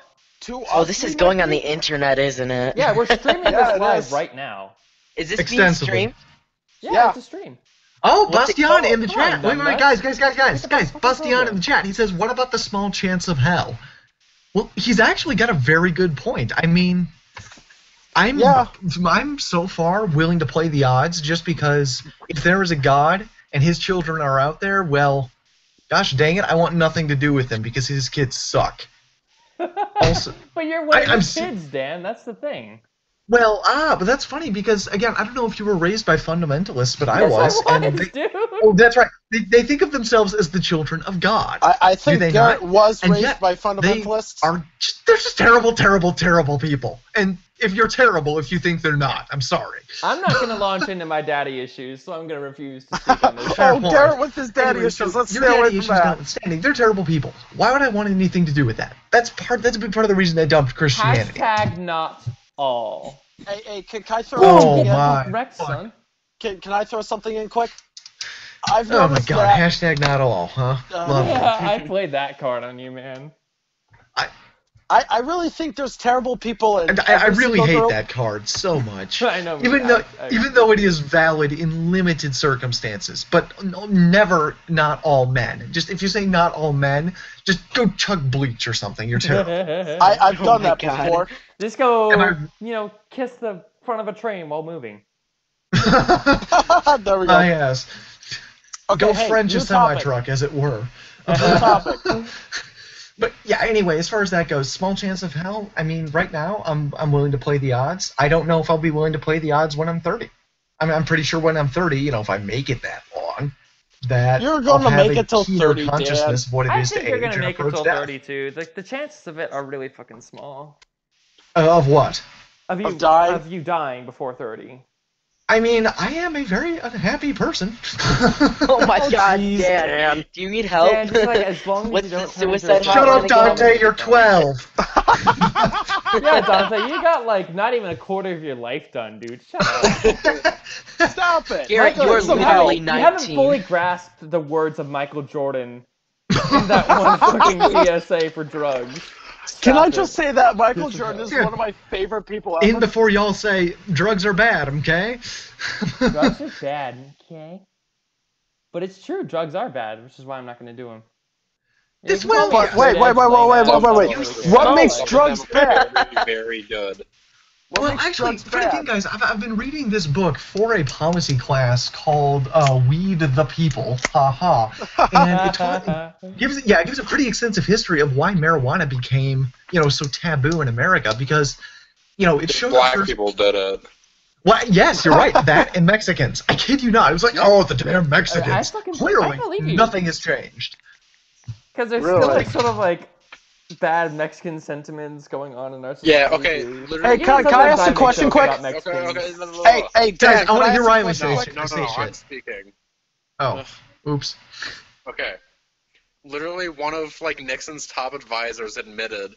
Oh, this is going on the internet, isn't it? Yeah, we're streaming Yeah, this live is. right now. Is this being Extensively. streamed? Yeah, it's a stream. Oh, What's it Bastian called? in the Come on, chat. Wait, numbnuts. guys. Bastian program. in the chat. He says, what about the small chance of hell? Well, he's actually got a very good point. I mean, I'm so far willing to play the odds just because if there is a God and his children are out there, well, gosh dang it, I want nothing to do with him because his kids suck. Also, But you're one of I'm his kids, Dan. That's the thing. well, but that's funny because, again, I don't know if you were raised by fundamentalists, but I Yes, was. I and was, dude. Oh, that's right. They think of themselves as the children of God. I think they Garrett not? was And raised yet by fundamentalists. They're just terrible, terrible, terrible people. And if you're terrible, if you think they're not, I'm sorry. I'm not going to launch into my daddy issues, so I'm going to refuse to speak on this. Fair Oh, point. Garrett with his daddy Anyway, so issues. Let's your stay away daddy from issues that. notwithstanding, they're terrible people. Why would I want anything to do with that? That's a big part of the reason I dumped Christianity. Hashtag not all. Hey, can I throw Oh, something in? my. Wrecked, son. Can I throw something in quick? I've Oh my noticed god, that. hashtag not all, huh? Love it. Yeah, I played that card on you, man. I really think there's terrible people in And I every really single hate group. that card so much. I know. Even though it is valid in limited circumstances, but never not all men. Just if you say not all men, just go chug bleach or something. You're terrible. I've done my that God. before. Just go, Am kiss the front of a train while moving. There we go. yes. Okay, Go hey, French a new topic. semi-truck, as it were. New topic. But yeah, anyway, as far as that goes, small chance of hell. I mean, right now, I'm willing to play the odds. I don't know if I'll be willing to play the odds when I'm 30. I mean, I'm pretty sure when I'm 30, if I make it that long, that You're going I'll to have make a it till keener 30, consciousness of what it I is think to you're age going to and make it approach till death. 32. The chances of it are really fucking small. Of what? Of you dying before 30. I mean, I am a very unhappy person. Oh my God, jeez, Dan. Dan. Do you need help? Yeah, just like as long as What's you don't the turn into suicide a Shut hotline up, Dante, you're 12. Yeah, Dante, you got not even a quarter of your life done, dude. Shut up. Stop it. Garrett, Michael, you're literally you haven't 19. fully grasped the words of Michael Jordan in that one fucking PSA for drugs. Can Stop I it. just say that Michael Jordan is Yeah. one of my favorite people ever? In before y'all say drugs are bad, okay? Drugs are bad, okay? But it's true, drugs are bad, which is why I'm not going to do them. This will- But wait. What makes drugs bad? Very, very good. What Well, makes actually, drugs funny bad? thing, guys, I've been reading this book for a policy class called "Weed the People," and it gives a pretty extensive history of why marijuana became, so taboo in America because, it showed up Black first. people did it. Well, yes, you're right. That and Mexicans. I kid you not. It was like, oh, the damn Mexicans. I Clearly, believe you. nothing has changed. Because there's Really? still sort of bad Mexican sentiments going on in our Yeah, society. okay. too. Literally. Hey, can I ask a question quick? About Mexicans. Okay. No. Hey, Dan, Guys, I want to can hear ask a Riley question say quick? No, say I'm shit. speaking. Oh, oops. Okay. Literally, one of Nixon's top advisors admitted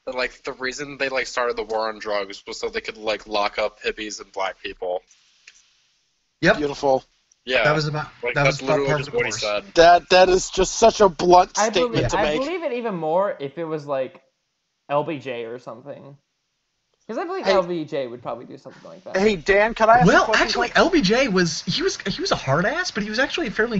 that the reason they started the war on drugs was so they could lock up hippies and black people. Yep. Beautiful. Yeah. That was about that's about literally part of just the what he course. said. That is just such a blunt I statement to make. believe it even more if it was LBJ or something. Because I believe Hey. LBJ would probably do something like that. Hey, Dan, can I ask a Well, question? actually, quick? LBJ was a hard ass, but he was actually a fairly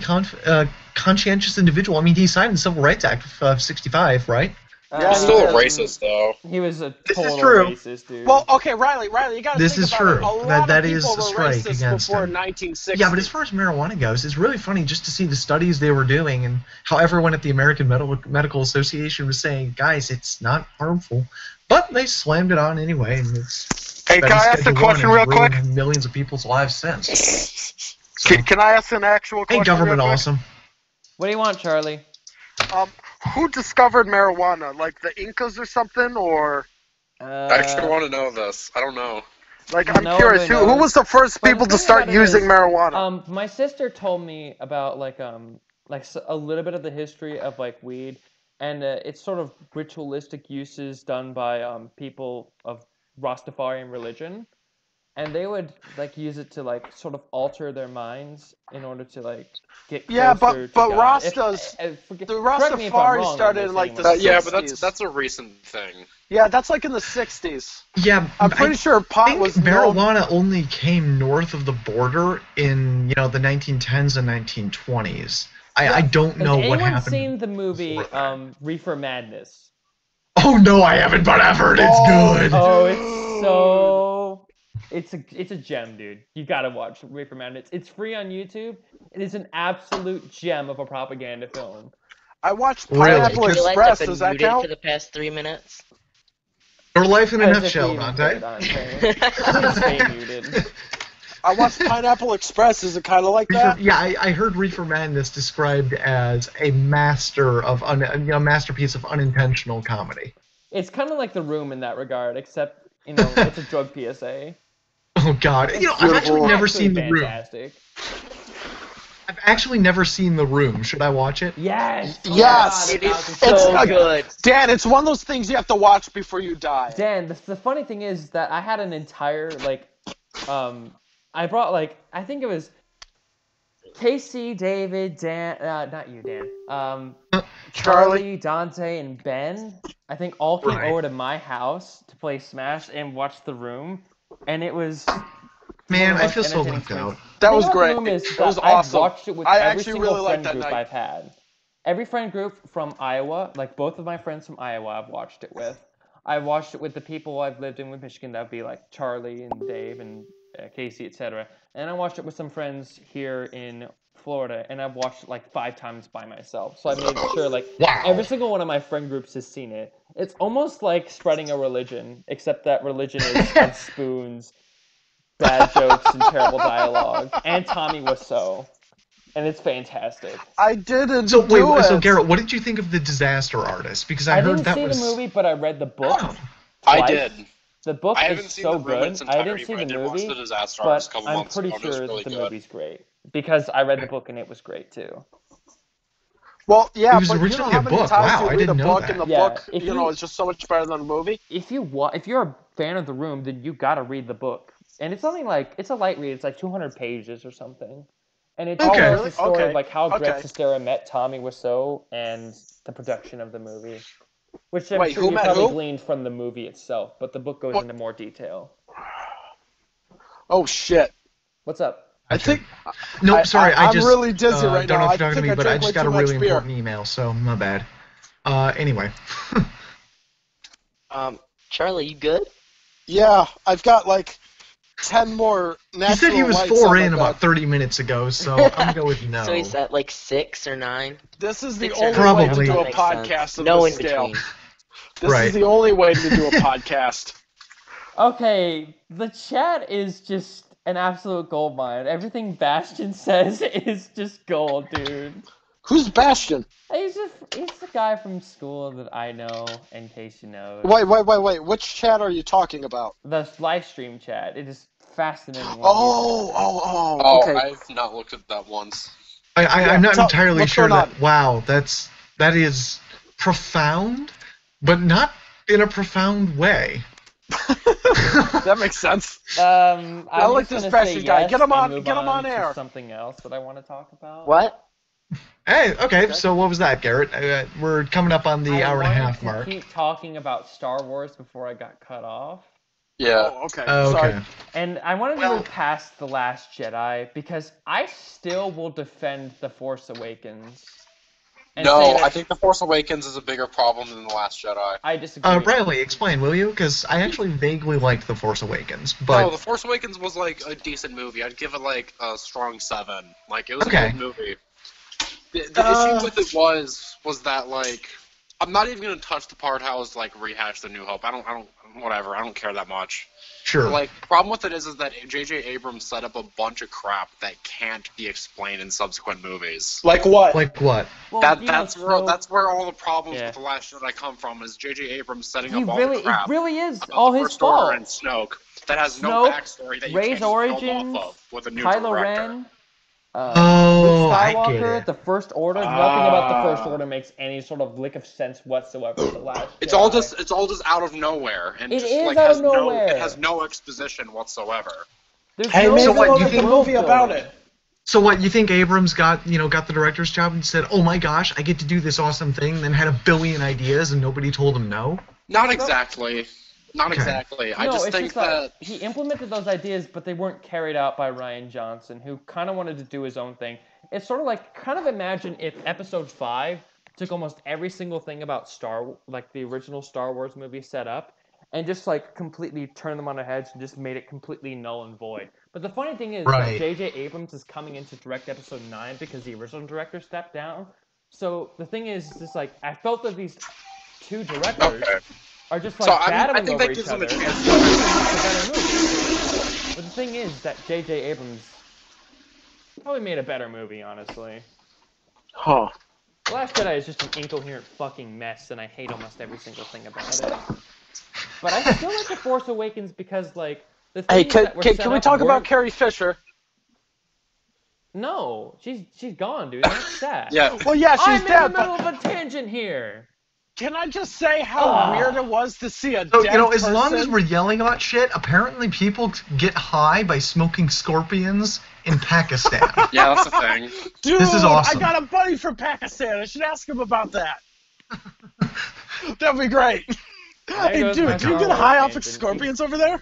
conscientious individual. I mean, he signed the Civil Rights Act of '65, right? Yeah, He's still a yeah. racist, though. He was a This is total true. racist, dude. Well, okay, Riley, you gotta This think is about true. it. A lot That of is people a were strike racist against before him. 1960. Yeah, but as far as marijuana goes, it's really funny just to see the studies they were doing and how everyone at the American Medical Association was saying, guys, it's not harmful. But they slammed it on anyway, and it's Hey, been can I ask a Schedule 1 question and real quick? ruined millions of people's lives since. So, Can I ask an actual question? hey, government real quick? awesome. What do you want, Charlie? Who discovered marijuana? Like the Incas or something, or I actually want to know this. I don't know. I'm No curious. one Who knows. was the first But people the to thing start about it using is, marijuana? My sister told me about a little bit of the history of weed, and it's sort of ritualistic uses done by people of Rastafarian religion, and they would like use it to like sort of alter their minds in order to like get closer Yeah, to but God. Rastas, the correct me if I'm Rastafari wrong on started this in like the anyway. 60s. Yeah, but that's a recent thing. Yeah, that's like in the 60s. Yeah, I'm pretty sure I pot think was known. marijuana only came north of the border in, the 1910s and 1920s. I don't know Has what anyone happened. seen the movie before that. Reefer Madness? Oh no, I haven't, but I've heard it's good. Oh, it's a gem, dude. You gotta watch Reefer Madness. It's free on YouTube. It is an absolute gem of a propaganda film. I watched Really? Pineapple Realize I've Express. been Does that muted count? for the past 3 minutes. Your life in a As if nutshell, we even Dante. cared, Please stay muted. I watched Pineapple Express. Is it kind of like that? Yeah, I heard Reefer Madness described as a masterpiece of unintentional comedy. It's kind of like The Room in that regard, except it's a drug PSA. Oh God, I've actually never seen The Room. Fantastic. I've actually never seen The Room. Should I watch it? Yes. Yes. It is It's so good. Dan, it's one of those things you have to watch before you die. Dan, the funny thing is that I had an entire I brought I think it was Casey, David, Dan, not you, Dan. Charlie, Dante, and Ben. I think all came over to my house to play Smash and watch The Room, and it was. Man, one of the I feel most so entertaining left out. things. That The was thing about great. The Room is It was that awesome. I've watched it with I every actually single really liked friend that group night. I've had. Every friend group from Iowa, like both of my friends from Iowa, I've watched it with. I watched it with the people I've lived in with Michigan. That'd be like Charlie and Dave and Casey, etc. And I watched it with some friends here in Florida, and I've watched it like 5 times by myself. So I made sure Wow. every single one of my friend groups has seen it. It's almost like spreading a religion, except that religion is of spoons, bad jokes, and terrible dialogue. And Tommy Wiseau. And it's fantastic. I didn't So do wait, it. so Garrett, what did you think of The Disaster Artist? Because I heard didn't that see was. the movie, but I read the book. Oh. I twice. did. The book I haven't is seen so The Room in good. its I didn't entirety, see but I the did watch movie, The Disaster Artist a but couple I'm months pretty ago. It was sure really that the good. movie's great because I read the book and it was great too. Well, yeah, It was but you know originally how a many book. times Wow, you I read didn't a know book that. and the Yeah, book, if you you- know, it's just so much better than a movie. If you're a fan of the Room, then you gotta read the book. And it's something it's a light read. It's like 200 pages or something. And it Okay. tells the story Okay. of how Greg Okay. Sestero met Tommy Wiseau and the production of the movie. Which I'm Wait, sure who you met probably who? gleaned from the movie itself, but the book goes What? into more detail. Oh shit! What's up? I think Nope, sorry, I I'm just really dizzy right don't now. know I if you're talking to think me, I but I drank just way got a too much really beer. important email, so my bad. Anyway. Charlie, you good? Yeah, I've got like 10 more natural He said he was lights 4 on my in bed. about 30 minutes ago, so I'm gonna go with no. So he's at like 6 or 9? This is the 6 or only 9. way to Probably. do a That makes podcast sense. of No this in scale. between. This Right. is the only way to do a podcast. Okay, the chat is just an absolute goldmine. Everything Bastion says is just gold, dude. Who's Bastion? He's the guy from school that I know, in case you know. Wait. Which chat are you talking about? The live stream chat. It is fascinating. Oh, okay. I've not looked at that once. I'm not tell- entirely what's sure going that. Wow, that is profound, but not in a profound way. That makes sense. I'm I like just this gonna Bastion say guy. yes Get him and on- move get him on to air. Something else that I want to talk about. What? Hey, okay, so what was that, Garrett? We're coming up on the hour and a half I mark. wanted to keep talking about Star Wars before I got cut off. Yeah. Oh, okay. Oh, Sorry. okay. And I wanted to move past The Last Jedi because I still will defend The Force Awakens. And say No, that I think The Force Awakens is a bigger problem than The Last Jedi. I disagree. Riley, explain, will you? Because I actually vaguely liked The Force Awakens, but No, The Force Awakens was like a decent movie. I'd give it like a strong 7. Like, it was Okay. a good movie. The issue with it was that like I'm not even gonna touch the part how it's like rehashed the New Hope. I don't whatever. I don't care that much. sure. But, like, the problem with it is that J.J. Abrams set up a bunch of crap that can't be explained in subsequent movies. Like what? Like what? Well, That's where all the problems Yeah. with The Last Jedi come from. Is J.J. Abrams setting He up all really, the crap it really is about all the his First Order fault. and Snoke that has no Snoke, backstory that you Rey's can't just build origins, off of with a new Kylo director. Ren, Oh, Luke I get Skywalker, it. the First Order. Nothing about the First Order makes any sort of lick of sense whatsoever. The Last It's Jedi. all just out of nowhere, and It just is like out has of nowhere. it has no exposition whatsoever. There's Hey, no maybe So what, they'll you make a think- movie about it. So what, you think Abrams got the director's job and said, "Oh my gosh, I get to do this awesome thing," then had a billion ideas and nobody told him no? Not exactly. Not Okay. exactly. I No, just it's think just that that he implemented those ideas, but they weren't carried out by Rian Johnson, who kind of wanted to do his own thing. It's sort of like, kind of imagine if Episode 5 took almost every single thing about like the original Star Wars movie set up, and just like completely turned them on their heads and just made it completely null and void. But the funny thing is that Right. J.J. Abrams is coming in to direct Episode 9 because the original director stepped down. So the thing is, just like, I felt that these two directors are just like So, I battling think over that each gives them other. a chance and to- who makes a better movie. But the thing is that J.J. Abrams probably made a better movie, honestly. Huh. The Last Jedi is just an incoherent fucking mess, and I hate almost every single thing about it. But I still like The Force Awakens because, like, the Hey, things that were set can we up talk about weren't- Carrie Fisher? No, she's gone, dude. That's sad. yeah. Well, yeah, she's I'm in the dead, middle but of a tangent here. can I just say how weird it was to see a So, dead as long as person? we're yelling about shit, apparently people get high by smoking scorpions in Pakistan. Yeah, that's the thing. Dude, This is awesome. I got a buddy from Pakistan. I should ask him about that. That'd be great. Hey, goes dude, my do you get Star high Wars off of tangent. scorpions over there?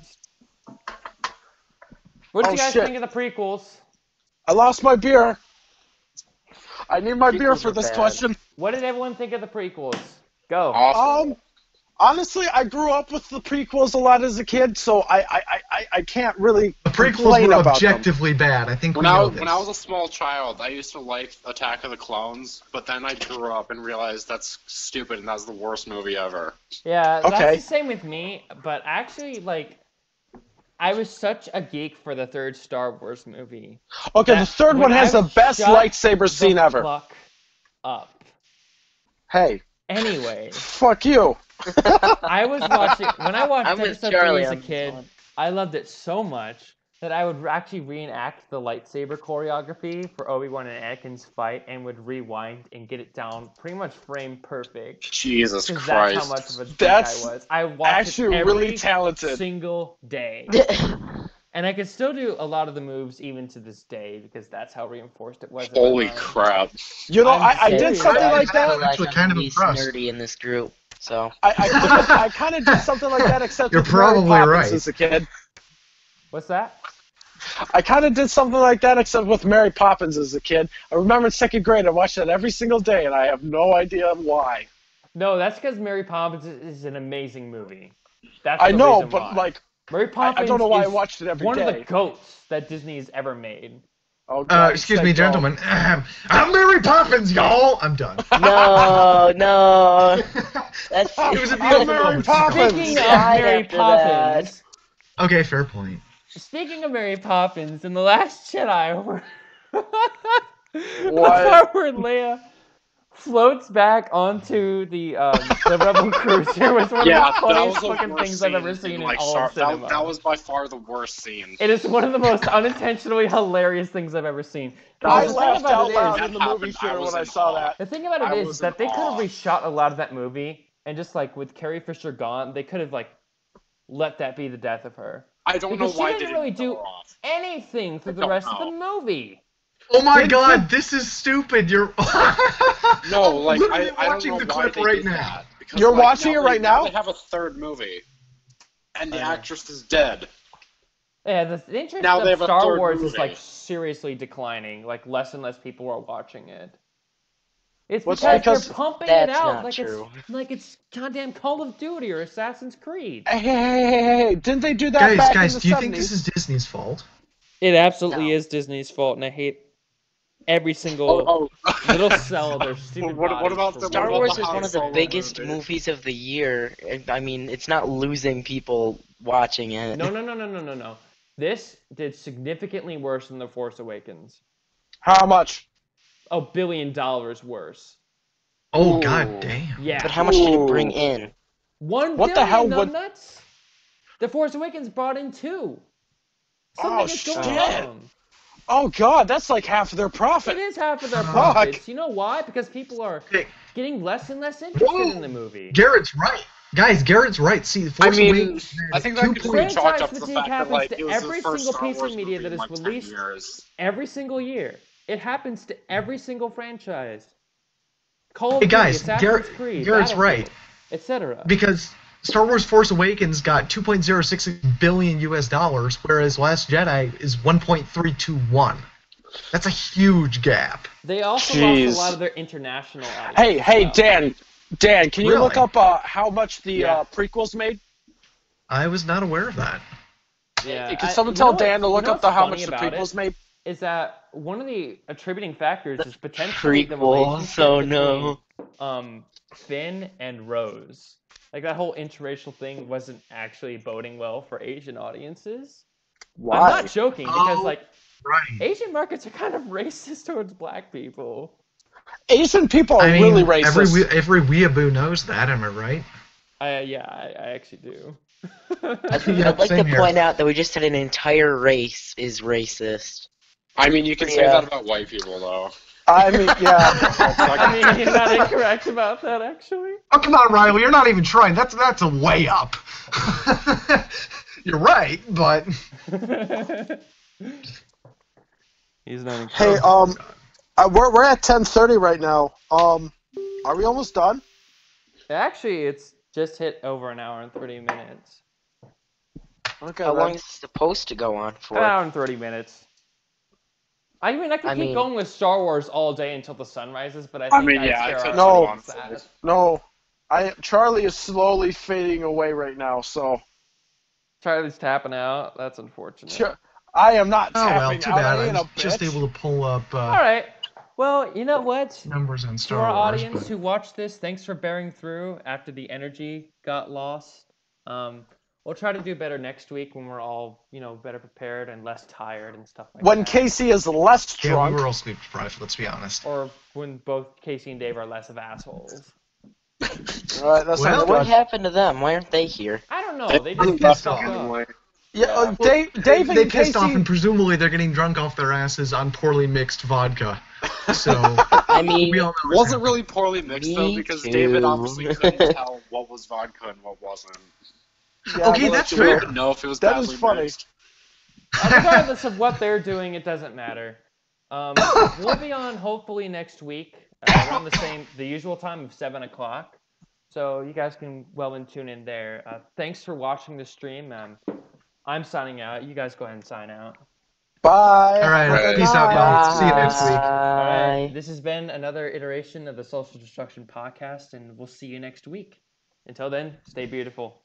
What did Oh, you guys shit. think of the prequels? I lost my beer. I need my beer Prequels for are this bad. question. What did everyone think of the prequels? Go. Awesome. Honestly, I grew up with the prequels a lot as a kid, so I can't really The prequels complain were about them. objectively bad. I think When we I know was this. when I was a small child, I used to like Attack of the Clones, but then I grew up and realized that's stupid and that's the worst movie ever. Yeah, that's Okay. the same with me, but actually, like, I was such a geek for the third Star Wars movie. Okay, the That- third one when has I the best shut lightsaber the scene ever. Fuck up. Hey, Anyway, fuck you. I was watching when I watched I'm with episode Charlie 3 as a on this kid. one. I loved it so much that I would actually reenact the lightsaber choreography for Obi-Wan and Anakin's fight, and would rewind and get it down pretty much frame perfect. Jesus Because Christ. that's how much of a geek That's I was. I watched Actually, it every really talented. single day. And I can still do a lot of the moves even to this day because that's how reinforced it was. in my Holy mind. crap. You know, I'm I did serious. something like I feel that. like Actually I'm kind the of least impressed. nerdy in this group, so. I kind of did something like that, except You're with Mary probably Poppins right. as a kid. What's that? I kind of did something like that, except with Mary Poppins as a kid. I remember in second grade, I watched that every single day, and I have no idea why. No, that's because Mary Poppins is an amazing movie. That's I the know, reason but why. like, Mary Poppins I don't know why I is watched it every one of day. the goats that Disney's ever made. oh, God, Excuse say me, no. gentlemen. I'm Mary Poppins, y'all. I'm done. No. That's It was at the I'm end of Mary the Poppins. Speaking of Right Mary after Poppins, Okay, fair point. speaking of Mary Poppins, in The Last Jedi, where the What? part where Leia floats back onto the Rebel cruiser was one Yeah, of the that funniest was the fucking worst things I've ever scene seen in like, all Star- of cinema. that was by far the worst scene. It is one of the most unintentionally hilarious things I've ever seen. I Because the thing laughed about out it loud is- in the That movie happened, I theater was when I in saw awe. that. The thing about I it is was that in they could have awe. reshot a lot of that movie, and just like with Carrie Fisher gone, they could have like let that be the death of her. I don't Because know why she didn't really kill do her off. anything through the don't rest of the know. movie. Oh my Did- god, this is stupid. You're. No, I'm like literally I don't watching know the why clip they right did now. that. Because, You're like, watching it right now? They have a third movie, and the I know. actress is dead. Yeah, the interest Now they of have a Star third Wars is movie. like seriously declining. Like less and less people are watching it. It's What's because because- they're pumping it That's out not true. like it's goddamn Call of Duty or Assassin's Creed. Hey, didn't they do that back Guys, in the do you 70s? think this is Disney's fault? It absolutely No. is Disney's fault, and I hate every single Oh, little cell of their stupid What bodies about for the- Star what about Wars the is Han one of the Solo biggest movie? movies of the year. I mean, it's not losing people watching it. No. This did significantly worse than The Force Awakens. How much? $1 billion worse. Oh Ooh. god damn. Yeah. But how much did it bring in? $1 What the billion, hell no would- nuts? The Force Awakens brought in 2. Something Oh, is going shit. wrong. Oh God, that's like half of their It profit. is half of their Fuck. profits. You know why? Because people are Okay. getting less and less interested Whoa. in the movie. Garrett's right. Guys, Garrett's right. See, I Force mean, Awakens. I think that could be Franchise chalked up to the fatigue fact that happens like to it was every the first single Star piece Wars of media movie that in, is like, 10 released years. every single year. It happens to every single franchise. Call of Hey Duty, guys, Assassin's Creed, Garrett's Battlefield, right. etc. Because Star Wars Force Awakens got 2.06 billion US dollars, whereas Last Jedi is 1.321. That's a huge gap. They also Jeez. lost a lot of their international audience. Hey, as hey, well. Dan, can you Really? look up how much the Yeah. prequels made? I was not aware of that. Yeah. Can someone you tell know Dan to what- look you know up how what's much the funny about prequels it made? Is that one of the attributing factors is potentially the Prequels, relationship oh between no. Finn and Rose. Like that whole interracial thing wasn't actually boding well for Asian audiences. Why? I'm not joking because Oh. like Right. Asian markets are kind of racist towards black people. Asian people are I mean, really racist. every weeaboo knows that, am I right? I actually do. Yeah, I'd like same to here. point out that we just said an entire race is racist. I mean, you can say Yeah. that about white people, though. I mean, yeah. I mean, you're not incorrect about that, actually. Oh, come on, Riley, you're not even trying. That's a way up. You're right, but He's not incorrect. Hey, we're at 10:30 right now. Are we almost done? Actually, it's just hit over an hour and 30 minutes. Okay. How then. long is it supposed to go on An for? hour and 30 minutes. I mean, I could I keep mean- going with Star Wars all day until the sun rises, but I I think mean, I'd yeah, I scare could our No. audience go on that. No, Charlie is slowly fading away right now. So Charlie's tapping out. That's unfortunate. I am not oh well, tapping too out. bad. I I ain't a was just bitch. able to pull up All right. Well, you know what? numbers on To Star our Wars. audience but- who watched this, thanks for bearing through after the energy got lost. We'll try to do better next week when we're all, better prepared and less tired and stuff like When that. Casey is less Yeah, drunk. we were all sleep deprived. Let's be honest. Or when both Casey and Dave are less of assholes. All right, that's Well, not What good. happened to them? Why aren't they here? I don't know. They They just pissed pissed off off. Yeah, Dave They and pissed Casey. off, and presumably they're getting drunk off their asses on poorly mixed vodka. So I mean, we all know It what's wasn't happening. really poorly mixed, though, Me because too. David obviously couldn't tell what was vodka and what wasn't. Yeah, Okay, well, that's You fair. wouldn't know if it was That is badly funny. mixed. Regardless of what they're doing, it doesn't matter. We'll be on hopefully next week around the usual time of 7 o'clock. So you guys can tune in there. Thanks for watching the stream. I'm signing out. You guys go ahead and sign out. Bye. All right, Right. peace out, y'all. See you next week. All Bye. right. This has been another iteration of the Social Destruction Podcast, and we'll see you next week. Until then, stay beautiful.